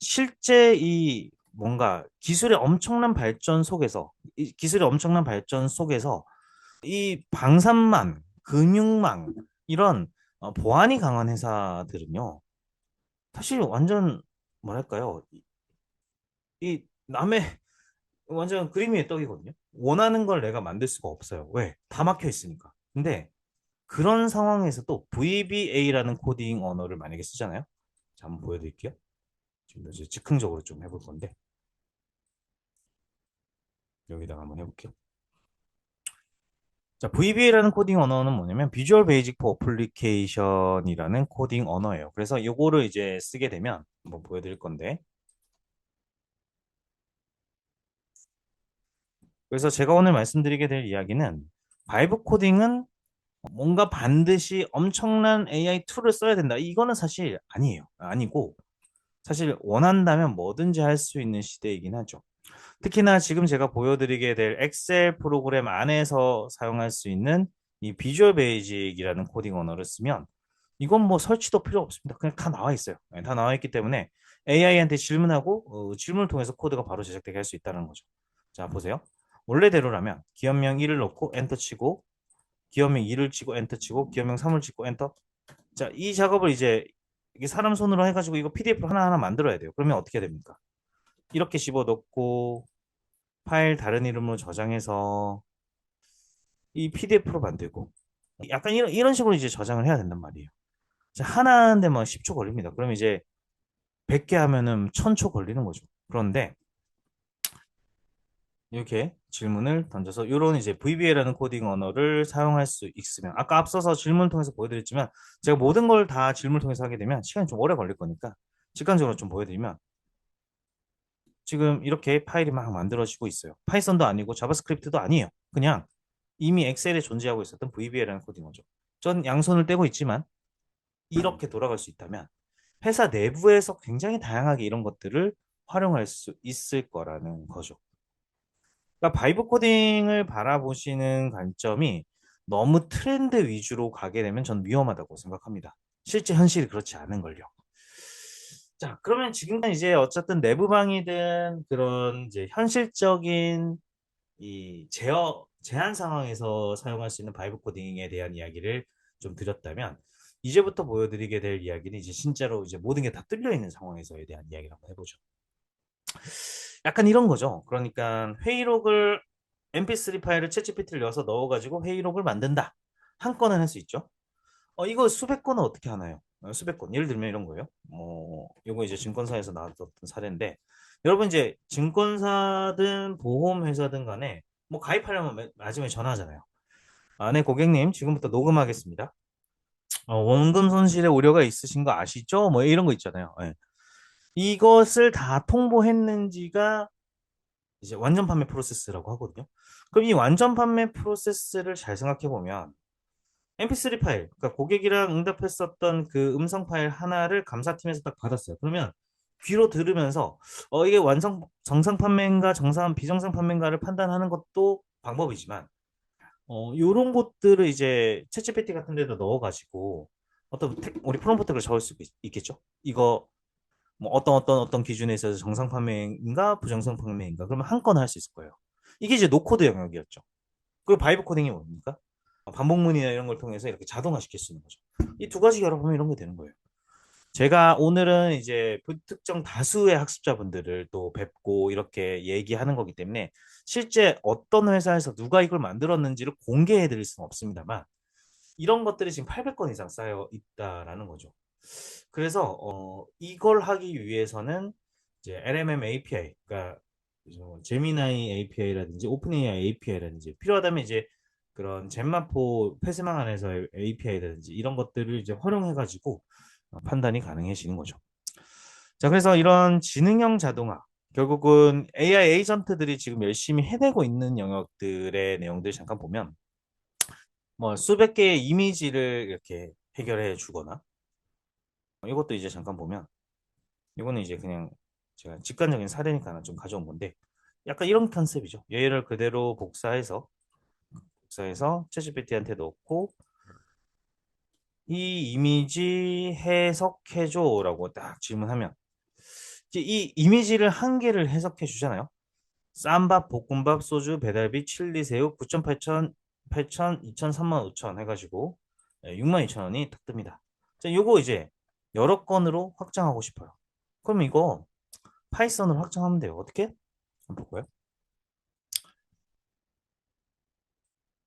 실제 이 뭔가 기술의 엄청난 발전 속에서 이 기술의 엄청난 발전 속에서 이 방산망, 금융망 이런 보안이 강한 회사들은요. 사실 완전 뭐랄까요? 이 남의 완전 그림 위의 떡이거든요. 원하는 걸 내가 만들 수가 없어요. 왜? 다 막혀 있으니까. 근데 그런 상황에서도 VBA라는 코딩 언어를 만약에 쓰잖아요. 자, 한번 보여드릴게요. 지금 이제 즉흥적으로 좀 해볼 건데 여기다가 한번 해볼게요. 자, VBA라는 코딩 언어는 뭐냐면 비주얼 베이직 포 어플리케이션이라는 코딩 언어예요. 그래서 요거를 이제 쓰게 되면 한번 보여드릴 건데 그래서 제가 오늘 말씀드리게 될 이야기는 바이브 코딩은 뭔가 반드시 엄청난 AI 툴을 써야 된다. 이거는 사실 아니에요. 아니고 사실 원한다면 뭐든지 할 수 있는 시대이긴 하죠. 특히나 지금 제가 보여드리게 될 엑셀 프로그램 안에서 사용할 수 있는 이 비주얼 베이직이라는 코딩 언어를 쓰면 이건 뭐 설치도 필요 없습니다. 그냥 다 나와 있어요. 다 나와 있기 때문에 AI한테 질문하고 질문을 통해서 코드가 바로 제작되게 할 수 있다는 거죠. 자, 보세요. 원래대로라면 기업명 1을 넣고 엔터 치고 기업명 2를 치고 엔터 치고 기업명 3을 치고 엔터. 자, 이 작업을 이제 이게 사람 손으로 해가지고 이거 PDF로 하나하나 만들어야 돼요. 그러면 어떻게 됩니까? 이렇게 집어넣고 파일 다른 이름으로 저장해서 이 PDF로 만들고 약간 이런 식으로 이제 저장을 해야 된단 말이에요. 하나인데 뭐 10초 걸립니다. 그럼 이제 100개 하면은 1000초 걸리는 거죠. 그런데 이렇게 질문을 던져서 이런 이제 VBA라는 코딩 언어를 사용할 수 있으면 아까 앞서서 질문 통해서 보여드렸지만 제가 모든 걸 다 질문 통해서 하게 되면 시간이 좀 오래 걸릴 거니까 직관적으로 좀 보여드리면 지금 이렇게 파일이 막 만들어지고 있어요. 파이썬도 아니고 자바스크립트도 아니에요. 그냥 이미 엑셀에 존재하고 있었던 VBA라는 코딩어죠. 전 양손을 떼고 있지만 이렇게 돌아갈 수 있다면 회사 내부에서 굉장히 다양하게 이런 것들을 활용할 수 있을 거라는 거죠. 그러니까 바이브 코딩을 바라보시는 관점이 너무 트렌드 위주로 가게 되면 전 위험하다고 생각합니다. 실제 현실이 그렇지 않은 걸요. 자, 그러면 지금까지 이제 어쨌든 내부방이든 그런 이제 현실적인 이 제한 상황에서 사용할 수 있는 바이브 코딩에 대한 이야기를 좀 드렸다면 이제부터 보여드리게 될 이야기는 이제 진짜로 이제 모든 게 다 뚫려 있는 상황에서에 대한 이야기를 한번 해보죠. 약간 이런 거죠. 그러니까 회의록을 MP3 파일을 챗GPT를 넣어서 넣어가지고 회의록을 만든다. 한 건은 할 수 있죠. 이거 수백 건은 어떻게 하나요? 수백 건. 예를 들면 이런 거예요. 이거 이제 증권사에서 나왔던 사례인데, 여러분 이제 증권사든 보험회사든 간에 뭐 가입하려면 마지막에 전화하잖아요. 아, 네, 고객님, 지금부터 녹음하겠습니다. 원금 손실에 우려가 있으신 거 아시죠? 뭐 이런 거 있잖아요. 예. 이것을 다 통보했는지가 이제 완전 판매 프로세스라고 하거든요. 그럼 이 완전 판매 프로세스를 잘 생각해 보면 MP3 파일, 그러니까 고객이랑 응답했었던 그 음성 파일 하나를 감사팀에서 딱 받았어요. 그러면 귀로 들으면서 이게 완성 정상 판매인가 정상 비정상 판매인가를 판단하는 것도 방법이지만 요런 것들을 이제 챗GPT 같은 데다 넣어가지고 우리 프롬프트를 적을 수 있겠죠. 이거 뭐 어떤 기준에 있어서 정상 판매인가 부정상 판매인가 그러면 한 건 할 수 있을 거예요. 이게 이제 노코드 영역이었죠. 그리고 바이브 코딩이 뭡니까? 반복문이나 이런 걸 통해서 이렇게 자동화 시킬 수 있는 거죠. 이 두 가지 결합하면 이런 게 되는 거예요. 제가 오늘은 이제 불특정 다수의 학습자분들을 또 뵙고 이렇게 얘기하는 거기 때문에 실제 어떤 회사에서 누가 이걸 만들었는지를 공개해 드릴 수는 없습니다만 이런 것들이 지금 800건 이상 쌓여 있다라는 거죠. 그래서 이걸 하기 위해서는 이제 LMM API, 그러니까 제미나이 API라든지 오픈AI API라든지 필요하다면 이제 그런 젠마포 패스망 안에서의 API라든지 이런 것들을 이제 활용해가지고 판단이 가능해지는 거죠. 자, 그래서 이런 지능형 자동화, 결국은 AI 에이전트들이 지금 열심히 해내고 있는 영역들의 내용들 잠깐 보면 뭐 수백 개의 이미지를 이렇게 해결해 주거나 이것도 이제 잠깐 보면 이거는 이제 그냥 제가 직관적인 사례니까 하나 좀 가져온 건데 약간 이런 컨셉이죠. 얘를 그대로 복사해서 챗GPT한테 넣고 이 이미지 해석해줘라고 딱 질문하면 이제 이 이미지를 한 개를 해석해 주잖아요. 쌈밥, 볶음밥, 소주, 배달비, 칠리, 새우 9,800, 8,000, 2,000, 3만 5천 해가지고 6만 2천 원이 딱 뜹니다. 자, 요거 이제 여러 건으로 확장하고 싶어요. 그럼 이거 파이썬으로 확장하면 돼요. 어떻게? 한번 볼까요?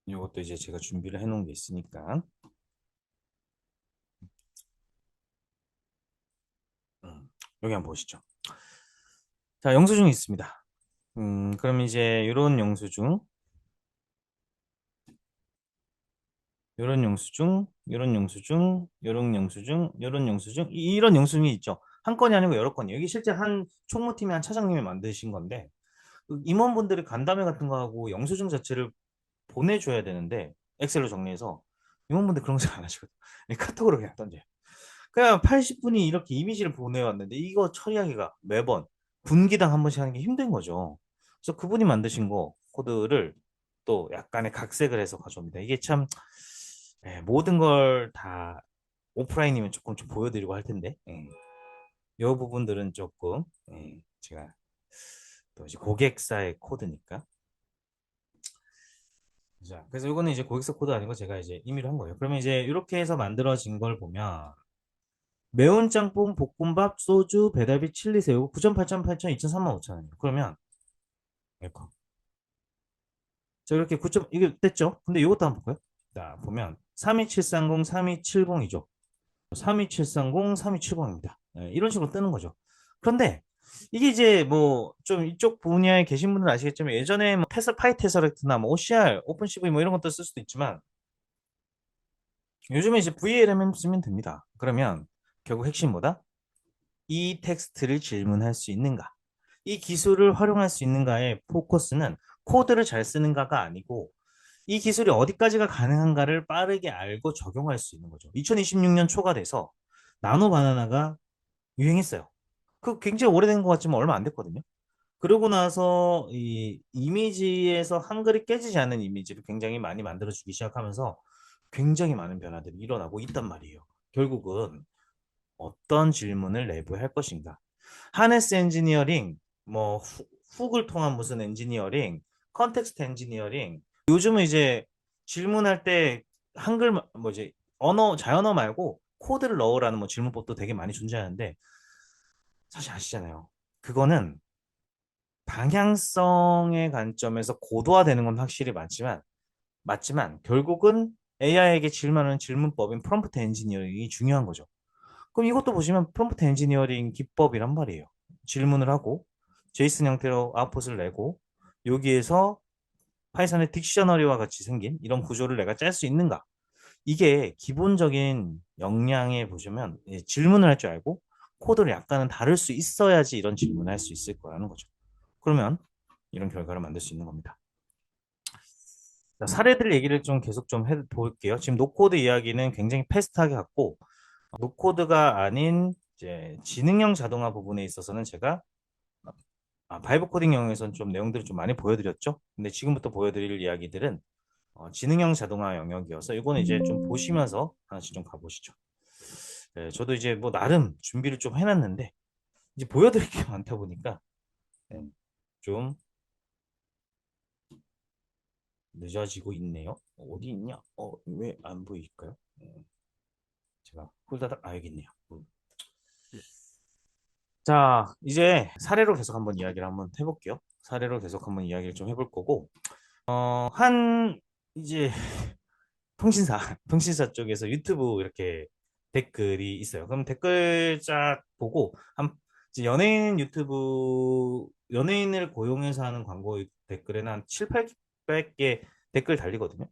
이것도 이제 제가 준비를 해놓은 게 있으니까 여기 한번 보시죠. 자, 영수증이 있습니다. 그럼 이제 이런 영수증, 이런 영수증, 이런 영수증, 이런 영수증, 이런 영수증, 이런 영수증이 있죠. 한 건이 아니고 여러 건이에요. 여기 실제 한 총무팀의 한 차장님이 만드신 건데 그 임원분들이 간담회 같은 거 하고 영수증 자체를 보내줘야 되는데 엑셀로 정리해서 임원분들 그런 거 잘 안 하시거든요. 카톡으로 그냥 던져요. 그냥 80분이 이렇게 이미지를 보내왔는데 이거 처리하기가 매번 분기당 한 번씩 하는 게 힘든 거죠. 그래서 그분이 만드신 거 코드를 또 약간의 각색을 해서 가져옵니다. 이게 참 모든 걸 다 오프라인이면 조금 좀 보여드리고 할 텐데 이 부분들은 조금 제가 또 이제 고객사의 코드니까 자, 그래서 이거는 이제 고객사 코드 아니고 제가 이제 임의로 한 거예요. 그러면 이제 이렇게 해서 만들어진 걸 보면 매운 짬뽕, 볶음밥, 소주, 배달비, 칠리, 새우 9천, 8천, 8천, 2천, 3만 5천 원이에요. 그러면 이거 자 이렇게 9점 이게 됐죠? 근데 이것도 한번 볼까요? 자 보면 32730, 3270이죠. 32730, 3270입니다. 이런 식으로 뜨는 거죠. 그런데 이게 이제 뭐 좀 이쪽 분야에 계신 분들은 아시겠지만 예전에 뭐 파이테서렉트나 뭐 OCR, 오픈CV 뭐 이런 것도 쓸 수도 있지만 요즘에 이제 VLM 쓰면 됩니다. 그러면 결국 핵심 뭐다? 이 텍스트를 질문할 수 있는가? 이 기술을 활용할 수 있는가의 포커스는 코드를 잘 쓰는가가 아니고 이 기술이 어디까지가 가능한가를 빠르게 알고 적용할 수 있는 거죠. 2026년 초가 돼서 나노 바나나가 유행했어요. 그 굉장히 오래된 것 같지만 얼마 안 됐거든요. 그러고 나서 이 이미지에서 한글이 깨지지 않는 이미지를 굉장히 많이 만들어주기 시작하면서 굉장히 많은 변화들이 일어나고 있단 말이에요. 결국은 어떤 질문을 내부할 것인가. 하네스 엔지니어링, 뭐 훅을 통한 무슨 엔지니어링, 컨텍스트 엔지니어링. 요즘은 이제 질문할 때 한글 뭐지 언어 자연어 말고 코드를 넣으라는 뭐 질문법도 되게 많이 존재하는데 사실 아시잖아요. 그거는 방향성의 관점에서 고도화되는 건 확실히 맞지만 결국은 AI에게 질문하는 질문법인 프롬프트 엔지니어링이 중요한 거죠. 그럼 이것도 보시면 프롬프트 엔지니어링 기법이란 말이에요. 질문을 하고 제이슨 형태로 아웃풋을 내고 여기에서 파이썬의 딕셔너리와 같이 생긴 이런 구조를 내가 짤 수 있는가? 이게 기본적인 역량에 보시면 질문을 할 줄 알고 코드를 약간은 다룰 수 있어야지 이런 질문을 할 수 있을 거라는 거죠. 그러면 이런 결과를 만들 수 있는 겁니다. 자, 사례들 얘기를 좀 계속 좀 해볼게요. 지금 노코드 이야기는 굉장히 패스트하게 갔고 노코드가 아닌 이제 지능형 자동화 부분에 있어서는 제가 바이브 코딩 영역에서는 좀 내용들을 좀 많이 보여드렸죠. 근데 지금부터 보여드릴 이야기들은 지능형 자동화 영역이어서 이거는 이제 좀 보시면서 하나씩 좀 가보시죠. 네, 저도 이제 뭐 나름 준비를 좀 해놨는데 이제 보여드릴 게 많다 보니까 네, 좀 늦어지고 있네요. 어디 있냐? 왜 안 보일까요? 제가 홀다닥 여기 있네요. 자, 이제 사례로 계속 한번 이야기를 한번 해볼게요. 사례로 계속 한번 이야기를 좀 해볼 거고, 한, 이제, 통신사, 통신사 쪽에서 유튜브 이렇게 댓글이 있어요. 그럼 댓글 쫙 보고, 이제 연예인 유튜브, 연예인을 고용해서 하는 광고 댓글에는 한 7, 800개 댓글 달리거든요.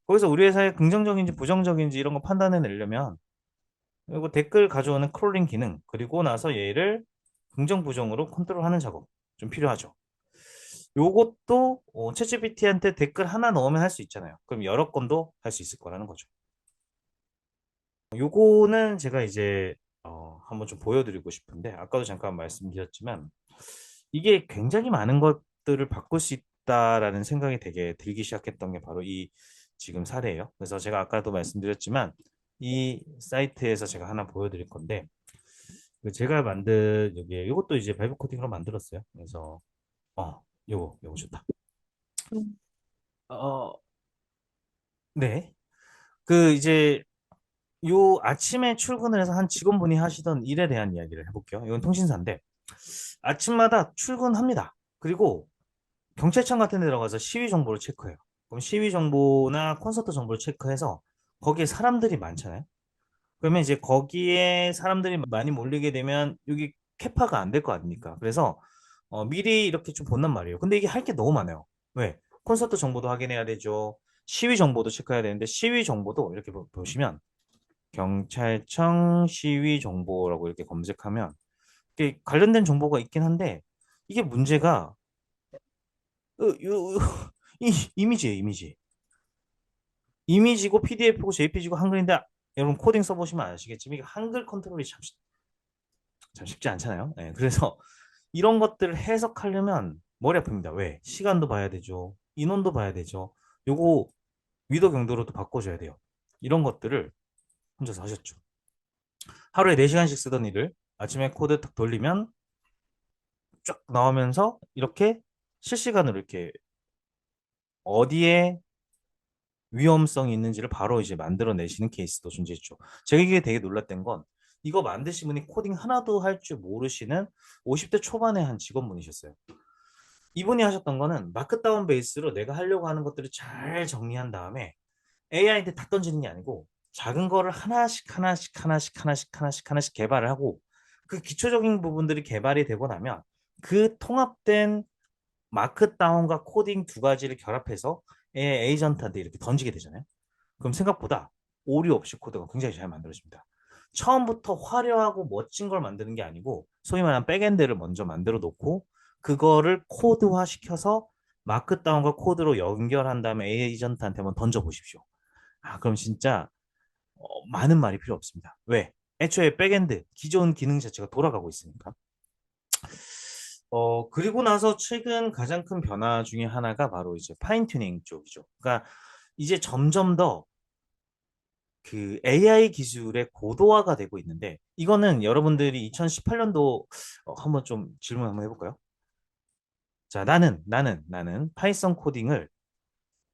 거기서 우리 회사의 긍정적인지 부정적인지 이런 거 판단해 내려면, 그리고 댓글 가져오는 크롤링 기능, 그리고 나서 얘를 긍정, 부정으로 컨트롤하는 작업 좀 필요하죠. 요것도 챗GPT한테 댓글 하나 넣으면 할 수 있잖아요. 그럼 여러 건도 할 수 있을 거라는 거죠. 요거는 제가 이제 한번 좀 보여드리고 싶은데 아까도 잠깐 말씀드렸지만 이게 굉장히 많은 것들을 바꿀 수 있다라는 생각이 되게 들기 시작했던 게 바로 이 지금 사례예요. 그래서 제가 아까도 말씀드렸지만 이 사이트에서 제가 하나 보여드릴 건데 제가 만든 여기에 이것도 이제 바이브 코딩으로 만들었어요. 그래서 요거 좋다. 어, 네. 그 이제 요 아침에 출근을 해서 한 직원분이 하시던 일에 대한 이야기를 해볼게요. 이건 통신사인데 아침마다 출근합니다. 그리고 경찰청 같은 데 들어가서 시위 정보를 체크해요. 그럼 시위 정보나 콘서트 정보를 체크해서 거기에 사람들이 많잖아요. 그러면 이제 거기에 사람들이 많이 몰리게 되면 여기 캐파가 안 될 거 아닙니까? 그래서 미리 이렇게 좀 본단 말이에요. 근데 이게 할 게 너무 많아요. 왜? 콘서트 정보도 확인해야 되죠. 시위 정보도 체크해야 되는데 시위 정보도 이렇게 보시면 경찰청 시위 정보라고 이렇게 검색하면 이게 관련된 정보가 있긴 한데 이게 문제가 이 이미지예요, 이미지. 이미지고 PDF고 JPG고 한글인데 여러분 코딩 써보시면 아시겠지만 이게 한글 컨트롤이 참 쉽지 않잖아요. 네, 그래서 이런 것들을 해석하려면 머리 아픕니다. 왜? 시간도 봐야 되죠. 인원도 봐야 되죠. 요거 위도 경도로도 바꿔줘야 돼요. 이런 것들을 혼자서 하셨죠. 하루에 4시간씩 쓰던 일을 아침에 코드 딱 돌리면 쫙 나오면서 이렇게 실시간으로 이렇게 어디에 위험성이 있는지를 바로 이제 만들어내시는 케이스도 존재했죠. 제가 이게 되게 놀랐던 건 이거 만드신 분이 코딩 하나도 할 줄 모르시는 50대 초반의 한 직원분이셨어요. 이분이 하셨던 거는 마크다운 베이스로 내가 하려고 하는 것들을 잘 정리한 다음에 AI한테 다 던지는 게 아니고 작은 거를 하나씩 개발을 하고 그 기초적인 부분들이 개발이 되고 나면 그 통합된 마크다운과 코딩 두 가지를 결합해서 AI 에이전트한테 이렇게 던지게 되잖아요. 그럼 생각보다 오류 없이 코드가 굉장히 잘 만들어집니다. 처음부터 화려하고 멋진 걸 만드는 게 아니고 소위 말하는 백엔드를 먼저 만들어 놓고 그거를 코드화 시켜서 마크다운과 코드로 연결한 다음에 에이전트한테 한번 던져 보십시오. 그럼 진짜 많은 말이 필요 없습니다. 왜? 애초에 백엔드 기존 기능 자체가 돌아가고 있으니까. 그리고 나서 최근 가장 큰 변화 중에 하나가 바로 이제 파인 튜닝 쪽이죠. 그러니까 이제 점점 더 그 AI 기술의 고도화가 되고 있는데 이거는 여러분들이 2018년도 한번 좀 질문 한번 해볼까요? 자, 나는 파이썬 코딩을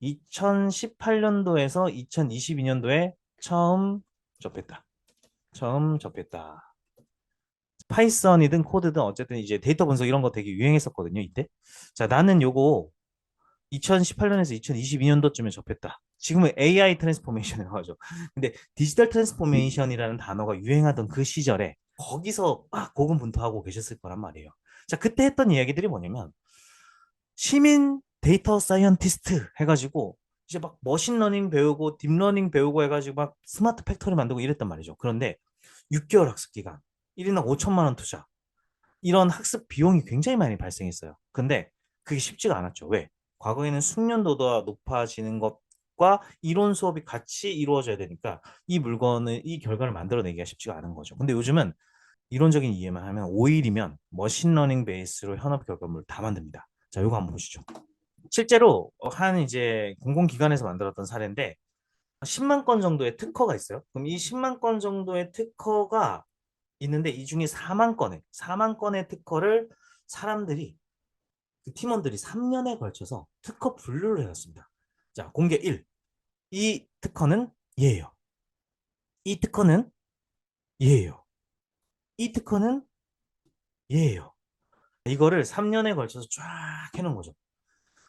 2018년도에서 2022년도에 접했다. 처음 접했다. 파이썬이든 코드든 어쨌든 이제 데이터 분석 이런 거 되게 유행했었거든요, 이때. 자, 나는 요거 2018년에서 2022년도쯤에 접했다. 지금은 AI 트랜스포메이션이라고 하죠. 근데 디지털 트랜스포메이션이라는 단어가 유행하던 그 시절에 거기서 막 고군분투하고 계셨을 거란 말이에요. 자, 그때 했던 이야기들이 뭐냐면 시민 데이터 사이언티스트 해가지고 이제 막 머신러닝 배우고 딥러닝 배우고 해가지고 막 스마트 팩토리 만들고 이랬단 말이죠. 그런데 6개월 학습 기간, 1인당 5천만 원 투자, 이런 학습 비용이 굉장히 많이 발생했어요. 근데 그게 쉽지가 않았죠. 왜? 과거에는 숙련도가 높아지는 것과 이론 수업이 같이 이루어져야 되니까 이 결과를 만들어내기가 쉽지가 않은 거죠. 근데 요즘은 이론적인 이해만 하면 5일이면 머신러닝 베이스로 현업 결과물을 다 만듭니다. 자, 이거 한번 보시죠. 실제로 한 이제 공공기관에서 만들었던 사례인데 10만 건 정도의 특허가 있어요. 그럼 이 10만 건 정도의 특허가 있는데 이 중에 4만 건의 특허를 사람들이 그 팀원들이 3년에 걸쳐서 특허 분류를 해놨습니다. 자, 공개 1. 이 특허는 얘예요. 이 특허는 얘예요. 이 특허는 얘예요. 이거를 3년에 걸쳐서 쫙 해놓은 거죠.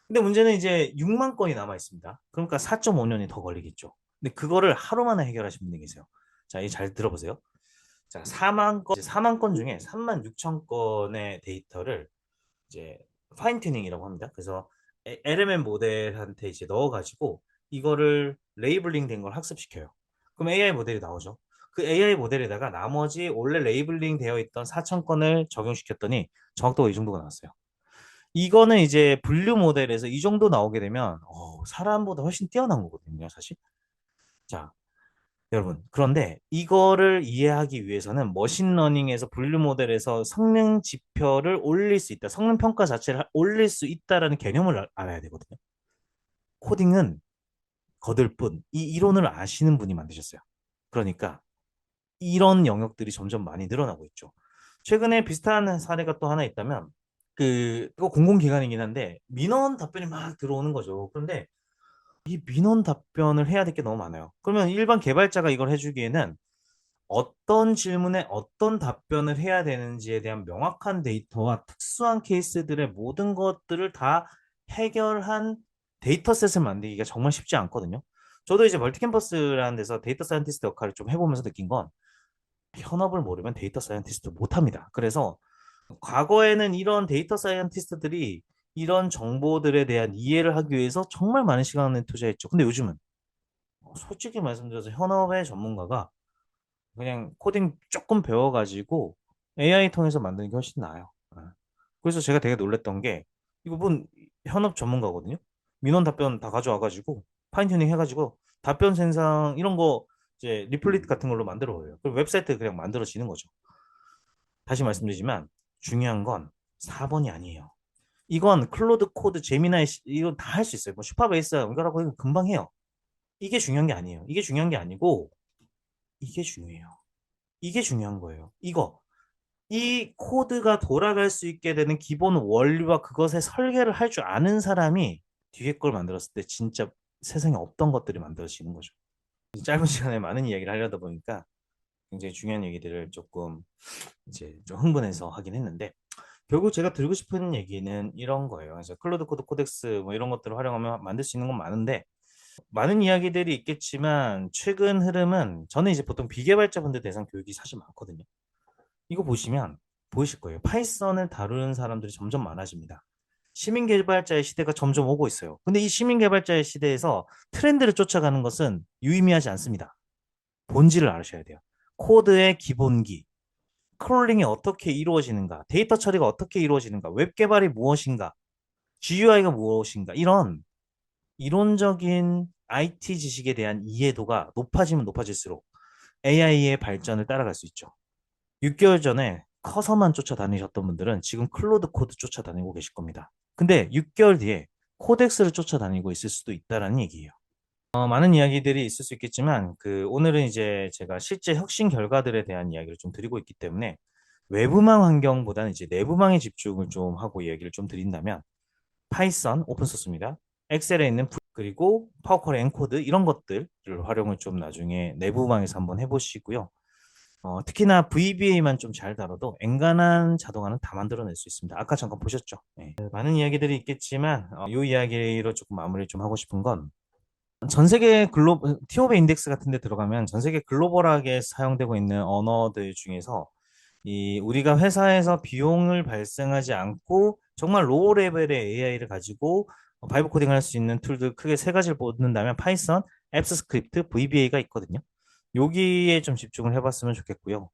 근데 문제는 이제 6만 건이 남아 있습니다. 그러니까 4.5년이 더 걸리겠죠. 근데 그거를 하루 만에 해결하신 분이 계세요. 자, 이 잘 들어보세요. 자, 4만 건 중에 3만 6천 건의 데이터를 이제 파인 튜닝이라고 합니다. 그래서 LMM 모델한테 이제 넣어가지고 이거를 레이블링 된 걸 학습시켜요. 그럼 AI 모델이 나오죠. 그 AI 모델에다가 나머지 원래 레이블링 되어 있던 4천 건을 적용시켰더니 정확도가 이 정도가 나왔어요. 이거는 이제 분류 모델에서 이 정도 나오게 되면 사람보다 훨씬 뛰어난 거거든요, 사실. 자, 여러분. 그런데 이거를 이해하기 위해서는 머신러닝에서 분류 모델에서 성능 지표를 올릴 수 있다. 성능 평가 자체를 올릴 수 있다라는 개념을 알아야 되거든요. 코딩은 거들 뿐, 이 이론을 아시는 분이 만드셨어요. 그러니까 이런 영역들이 점점 많이 늘어나고 있죠. 최근에 비슷한 사례가 또 하나 있다면 이거 공공기관이긴 한데 민원 답변이 막 들어오는 거죠. 그런데 이 민원 답변을 해야 될 게 너무 많아요. 그러면 일반 개발자가 이걸 해주기에는 어떤 질문에 어떤 답변을 해야 되는지에 대한 명확한 데이터와 특수한 케이스들의 모든 것들을 다 해결한 데이터셋을 만들기가 정말 쉽지 않거든요. 저도 이제 멀티캠퍼스라는 데서 데이터 사이언티스트 역할을 좀 해보면서 느낀 건 현업을 모르면 데이터 사이언티스트 못합니다. 그래서 과거에는 이런 데이터 사이언티스트들이 이런 정보들에 대한 이해를 하기 위해서 정말 많은 시간을 투자했죠. 근데 요즘은 솔직히 말씀드려서 현업의 전문가가 그냥 코딩 조금 배워가지고 AI 통해서 만드는 게 훨씬 나아요. 그래서 제가 되게 놀랬던 게 이분 현업 전문가거든요. 민원 답변 다 가져와가지고 파인튜닝 해가지고 답변 생성 이런 거 이제 리플릿 같은 걸로 만들어 버려요. 그리고 웹사이트 그냥 만들어지는 거죠. 다시 말씀드리지만 중요한 건 4번이 아니에요. 이건 클로드 코드, 제미나이 이건 다 할 수 있어요. 뭐 슈퍼베이스 이거라고 해도 금방 해요. 이게 중요한 게 아니에요. 이게 중요한 게 아니고 이게 중요해요. 이게 중요한 거예요. 이 코드가 돌아갈 수 있게 되는 기본 원리와 그것의 설계를 할 줄 아는 사람이 뒤에 걸 만들었을 때 진짜 세상에 없던 것들이 만들어지는 거죠. 짧은 시간에 많은 이야기를 하려다 보니까 굉장히 중요한 얘기들을 조금 이제 좀 흥분해서 하긴 했는데 결국 제가 드리고 싶은 얘기는 이런 거예요. 그래서 클로드 코드 코덱스 뭐 이런 것들을 활용하면 만들 수 있는 건 많은데 많은 이야기들이 있겠지만 최근 흐름은 저는 이제 보통 비개발자분들 대상 교육이 사실 많거든요. 이거 보시면 보이실 거예요. 파이썬을 다루는 사람들이 점점 많아집니다. 시민 개발자의 시대가 점점 오고 있어요. 근데 이 시민 개발자의 시대에서 트렌드를 쫓아가는 것은 유의미하지 않습니다. 본질을 아셔야 돼요. 코드의 기본기, 크롤링이 어떻게 이루어지는가, 데이터 처리가 어떻게 이루어지는가, 웹 개발이 무엇인가, GUI가 무엇인가, 이런 이론적인 IT 지식에 대한 이해도가 높아지면 높아질수록 AI의 발전을 따라갈 수 있죠. 6개월 전에 커서만 쫓아다니셨던 분들은 지금 클로드 코드 쫓아다니고 계실 겁니다. 근데 6개월 뒤에 코덱스를 쫓아다니고 있을 수도 있다라는 얘기예요. 많은 이야기들이 있을 수 있겠지만 오늘은 이제 제가 실제 혁신 결과들에 대한 이야기를 좀 드리고 있기 때문에 외부망 환경보다는 이제 내부망에 집중을 좀 하고 이야기를 좀 드린다면 파이썬 오픈소스입니다. 엑셀에 있는 그리고 파워쿼리 엔코드 이런 것들을 활용을 좀 나중에 내부망에서 한번 해보시고요. 특히나 VBA만 좀 잘 다뤄도 엔간한 자동화는 다 만들어낼 수 있습니다. 아까 잠깐 보셨죠? 네. 많은 이야기들이 있겠지만 이 이야기로 조금 마무리 좀 하고 싶은 건 전 세계 티오베 인덱스 같은 데 들어가면 전 세계 글로벌하게 사용되고 있는 언어들 중에서 우리가 회사에서 비용을 발생하지 않고 정말 로우 레벨의 AI를 가지고 바이브 코딩을 할 수 있는 툴들 크게 세 가지를 뽑는다면 파이썬, 앱스 스크립트, VBA가 있거든요. 여기에 좀 집중을 해봤으면 좋겠고요.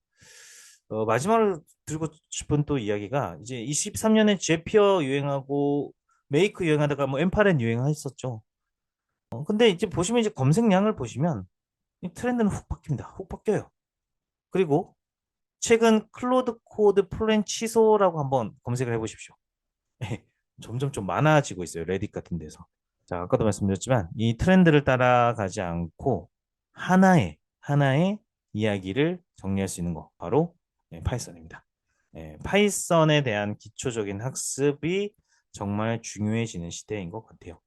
마지막으로 드리고 싶은 또 이야기가 이제 23년에 제피어 유행하고 메이크 유행하다가 뭐 엠파렌 유행했었죠. 근데 이제 보시면 이제 검색량을 보시면 이 트렌드는 훅 바뀝니다. 훅 바뀌어요. 그리고 최근 클로드 코드 플랜 취소라고 한번 검색을 해보십시오. 점점 좀 많아지고 있어요. 레딧 같은 데서. 자, 아까도 말씀드렸지만 이 트렌드를 따라가지 않고 하나의 이야기를 정리할 수 있는 거 바로 파이썬입니다. 파이썬에 대한 기초적인 학습이 정말 중요해지는 시대인 것 같아요.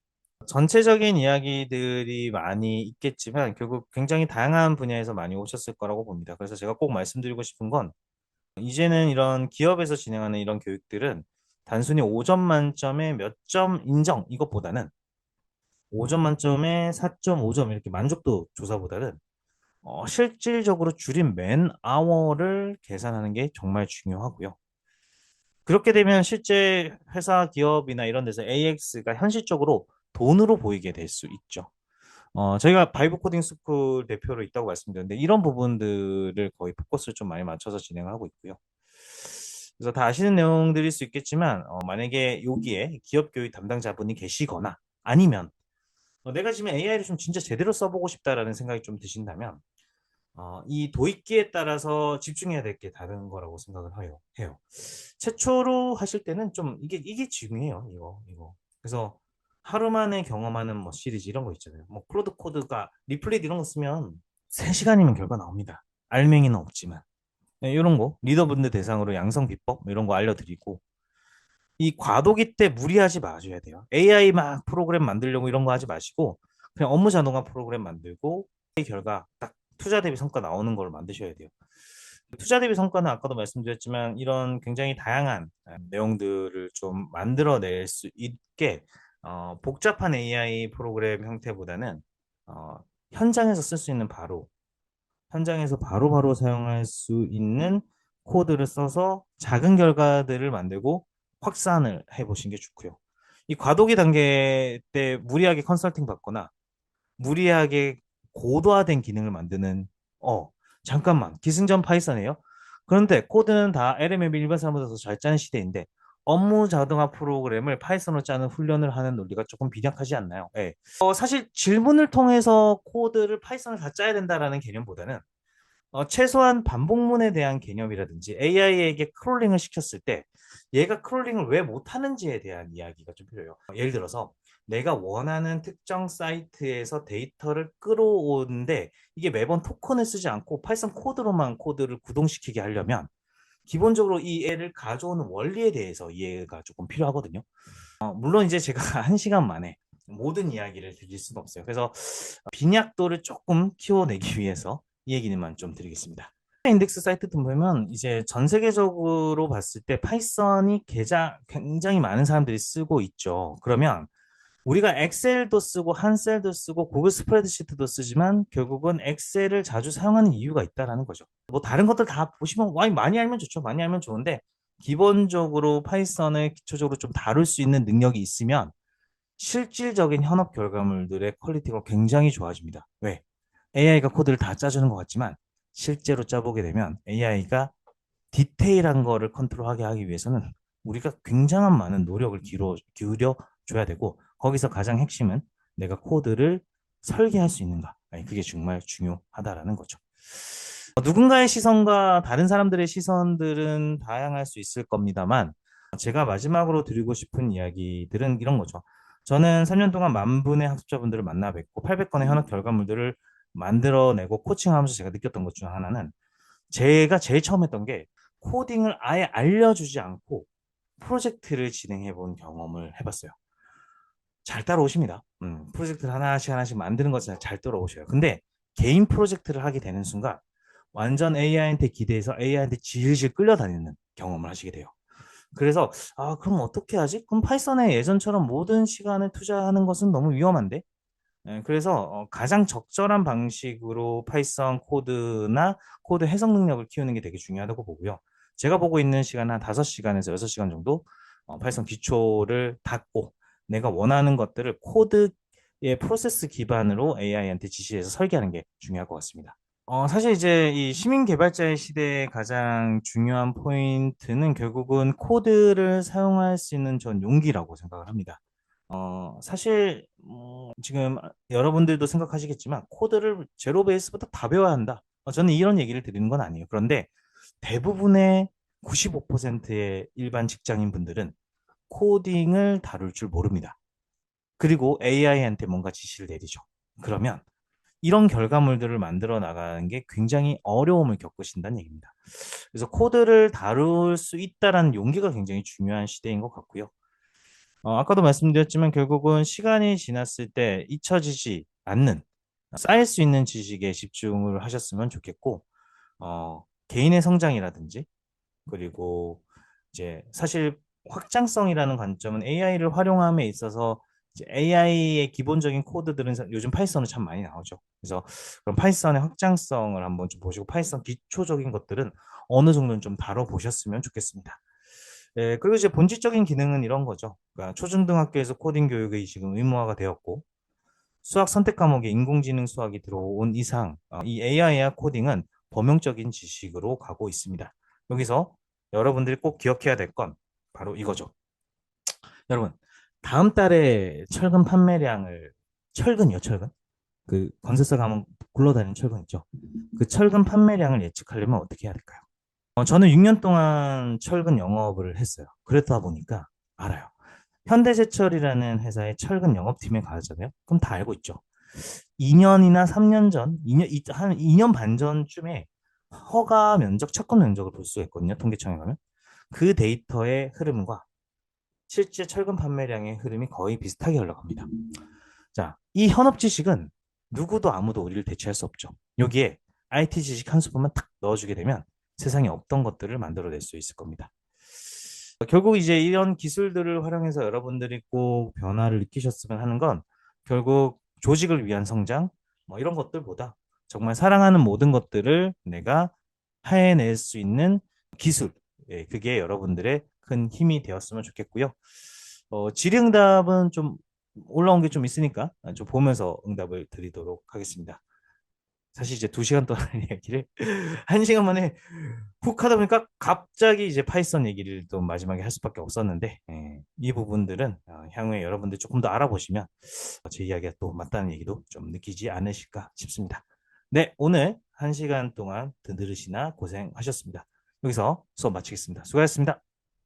전체적인 이야기들이 많이 있겠지만 결국 굉장히 다양한 분야에서 많이 오셨을 거라고 봅니다. 그래서 제가 꼭 말씀드리고 싶은 건 이제는 이런 기업에서 진행하는 이런 교육들은 단순히 5점 만점에 몇 점 인정 이것보다는 5점 만점에 4.5점 이렇게 만족도 조사보다는 실질적으로 줄인 맨 아워를 계산하는 게 정말 중요하고요. 그렇게 되면 실제 회사 기업이나 이런 데서 AX가 현실적으로 돈으로 보이게 될 수 있죠. 저희가 바이브 코딩 스쿨 대표로 있다고 말씀드렸는데 이런 부분들을 거의 포커스를 좀 많이 맞춰서 진행하고 있고요. 그래서 다 아시는 내용들일 수 있겠지만 만약에 여기에 기업 교육 담당자분이 계시거나 아니면 내가 지금 AI를 좀 진짜 제대로 써보고 싶다라는 생각이 좀 드신다면 이 도입기에 따라서 집중해야 될 게 다른 거라고 생각을 해요. 최초로 하실 때는 좀 이게 중요해요. 이거. 그래서 하루 만에 경험하는 뭐 시리즈 이런 거 있잖아요. 뭐 클로드 코드가 리플릿 이런 거 쓰면 3시간이면 결과 나옵니다. 알맹이는 없지만. 이런 거 리더분들 대상으로 양성 비법 뭐 이런 거 알려드리고 이 과도기 때 무리하지 마셔야 돼요. AI 막 프로그램 만들려고 이런 거 하지 마시고 그냥 업무 자동화 프로그램 만들고 이 결과 딱 투자 대비 성과 나오는 걸 만드셔야 돼요. 투자 대비 성과는 아까도 말씀드렸지만 이런 굉장히 다양한 내용들을 좀 만들어낼 수 있게 복잡한 AI 프로그램 형태보다는 어, 현장에서 쓸 수 있는 현장에서 바로바로 사용할 수 있는 코드를 써서 작은 결과들을 만들고 확산을 해보신 게 좋고요. 이 과도기 단계 때 무리하게 컨설팅 받거나 무리하게 고도화된 기능을 만드는 잠깐만 기승전 파이썬이에요. 그런데 코드는 다 LMM 일반 사람보다 더 잘 짜는 시대인데 업무 자동화 프로그램을 파이썬으로 짜는 훈련을 하는 논리가 조금 빈약하지 않나요? 예. 사실 질문을 통해서 코드를 파이썬을 다 짜야 된다라는 개념보다는 최소한 반복문에 대한 개념이라든지 AI에게 크롤링을 시켰을 때 얘가 크롤링을 왜 못하는지에 대한 이야기가 좀 필요해요. 예를 들어서 내가 원하는 특정 사이트에서 데이터를 끌어오는데 이게 매번 토큰을 쓰지 않고 파이썬 코드로만 코드를 구동시키게 하려면 기본적으로 이 애를 가져오는 원리에 대해서 이해가 조금 필요하거든요. 물론 이제 제가 1시간 만에 모든 이야기를 드릴 수는 없어요. 그래서 빈약도를 조금 키워내기 위해서 이 얘기만 좀 드리겠습니다. 인덱스 사이트 보면 이제 전 세계적으로 봤을 때 파이썬이 굉장히 많은 사람들이 쓰고 있죠. 그러면 우리가 엑셀도 쓰고 한셀도 쓰고 구글 스프레드시트도 쓰지만 결국은 엑셀을 자주 사용하는 이유가 있다라는 거죠. 뭐 다른 것들 다 보시면 많이 알면 좋죠. 많이 알면 좋은데 기본적으로 파이썬을 기초적으로 좀 다룰 수 있는 능력이 있으면 실질적인 현업 결과물들의 퀄리티가 굉장히 좋아집니다. 왜? AI가 코드를 다 짜주는 것 같지만 실제로 짜보게 되면 AI가 디테일한 거를 컨트롤하게 하기 위해서는 우리가 굉장한 많은 노력을 기울여 줘야 되고 거기서 가장 핵심은 내가 코드를 설계할 수 있는가. 아니, 그게 정말 중요하다라는 거죠. 누군가의 시선과 다른 사람들의 시선들은 다양할 수 있을 겁니다만 제가 마지막으로 드리고 싶은 이야기들은 이런 거죠. 저는 3년 동안 10,000분의 학습자분들을 만나 뵙고 800건의 현업 결과물들을 만들어내고 코칭하면서 제가 느꼈던 것 중 하나는 제가 제일 처음 했던 게 코딩을 아예 알려주지 않고 프로젝트를 진행해 본 경험을 해봤어요. 잘 따라오십니다. 프로젝트를 하나씩 만드는 것을 잘 따라오셔요. 근데 개인 프로젝트를 하게 되는 순간 완전 AI한테 기대해서 AI한테 질질 끌려다니는 경험을 하시게 돼요. 그래서 그럼 어떻게 하지? 그럼 파이썬에 예전처럼 모든 시간을 투자하는 것은 너무 위험한데? 그래서 가장 적절한 방식으로 파이썬 코드나 코드 해석 능력을 키우는 게 되게 중요하다고 보고요. 제가 보고 있는 시간은 한 5시간에서 6시간 정도 파이썬 기초를 닫고 내가 원하는 것들을 코드의 프로세스 기반으로 AI한테 지시해서 설계하는 게 중요할 것 같습니다. 사실 이제 이 시민 개발자의 시대의 가장 중요한 포인트는 결국은 코드를 사용할 수 있는 전 용기라고 생각을 합니다. 사실 지금 여러분들도 생각하시겠지만 코드를 제로 베이스부터 다 배워야 한다. 저는 이런 얘기를 드리는 건 아니에요. 그런데 대부분의 95%의 일반 직장인 분들은 코딩을 다룰 줄 모릅니다. 그리고 AI한테 뭔가 지시를 내리죠. 그러면 이런 결과물들을 만들어 나가는 게 굉장히 어려움을 겪으신다는 얘기입니다. 그래서 코드를 다룰 수 있다라는 용기가 굉장히 중요한 시대인 것 같고요. 아까도 말씀드렸지만 결국은 시간이 지났을 때 잊혀지지 않는 쌓일 수 있는 지식에 집중을 하셨으면 좋겠고, 개인의 성장이라든지, 그리고 이제 사실 확장성이라는 관점은 AI를 활용함에 있어서 AI의 기본적인 코드들은 요즘 파이썬은 참 많이 나오죠. 그래서 그럼 파이썬의 확장성을 한번 좀 보시고 파이썬 기초적인 것들은 어느 정도는 좀 다뤄보셨으면 좋겠습니다. 그리고 이제 본질적인 기능은 이런 거죠. 그러니까 초중등학교에서 코딩 교육이 지금 의무화가 되었고 수학 선택 과목에 인공지능 수학이 들어온 이상 이 AI와 코딩은 범용적인 지식으로 가고 있습니다. 여기서 여러분들이 꼭 기억해야 될 건 바로 이거죠. 여러분, 다음 달에 철근이요, 철근. 그 건설사 가면 굴러다니는 철근 있죠. 그 철근 판매량을 예측하려면 어떻게 해야 될까요? 저는 6년 동안 철근 영업을 했어요. 그랬다 보니까 알아요. 현대제철이라는 회사의 철근 영업팀에 가잖아요. 그럼 다 알고 있죠. 2년이나 3년 전, 한 2년 반 전쯤에 허가 면적, 착권 면적을 볼 수가 있거든요. 통계청에 가면. 그 데이터의 흐름과 실제 철근 판매량의 흐름이 거의 비슷하게 흘러갑니다. 자, 이 현업 지식은 누구도 아무도 우리를 대체할 수 없죠. 여기에 IT 지식 한 스푼만 탁 넣어주게 되면 세상에 없던 것들을 만들어낼 수 있을 겁니다. 결국 이제 이런 기술들을 활용해서 여러분들이 꼭 변화를 느끼셨으면 하는 건 결국 조직을 위한 성장, 뭐 이런 것들보다 정말 사랑하는 모든 것들을 내가 해낼 수 있는 기술, 그게 여러분들의 큰 힘이 되었으면 좋겠고요. 질의응답은 좀 올라온 게 좀 있으니까 좀 보면서 응답을 드리도록 하겠습니다. 사실 이제 2시간 동안 얘기를 1시간 만에 훅 하다 보니까 갑자기 이제 파이썬 얘기를 또 마지막에 할 수밖에 없었는데 이 부분들은 향후에 여러분들 조금 더 알아보시면 제 이야기가 또 맞다는 얘기도 좀 느끼지 않으실까 싶습니다. 네, 오늘 1시간 동안 들으시나 고생하셨습니다. 여기서 수업 마치겠습니다. 수고하셨습니다.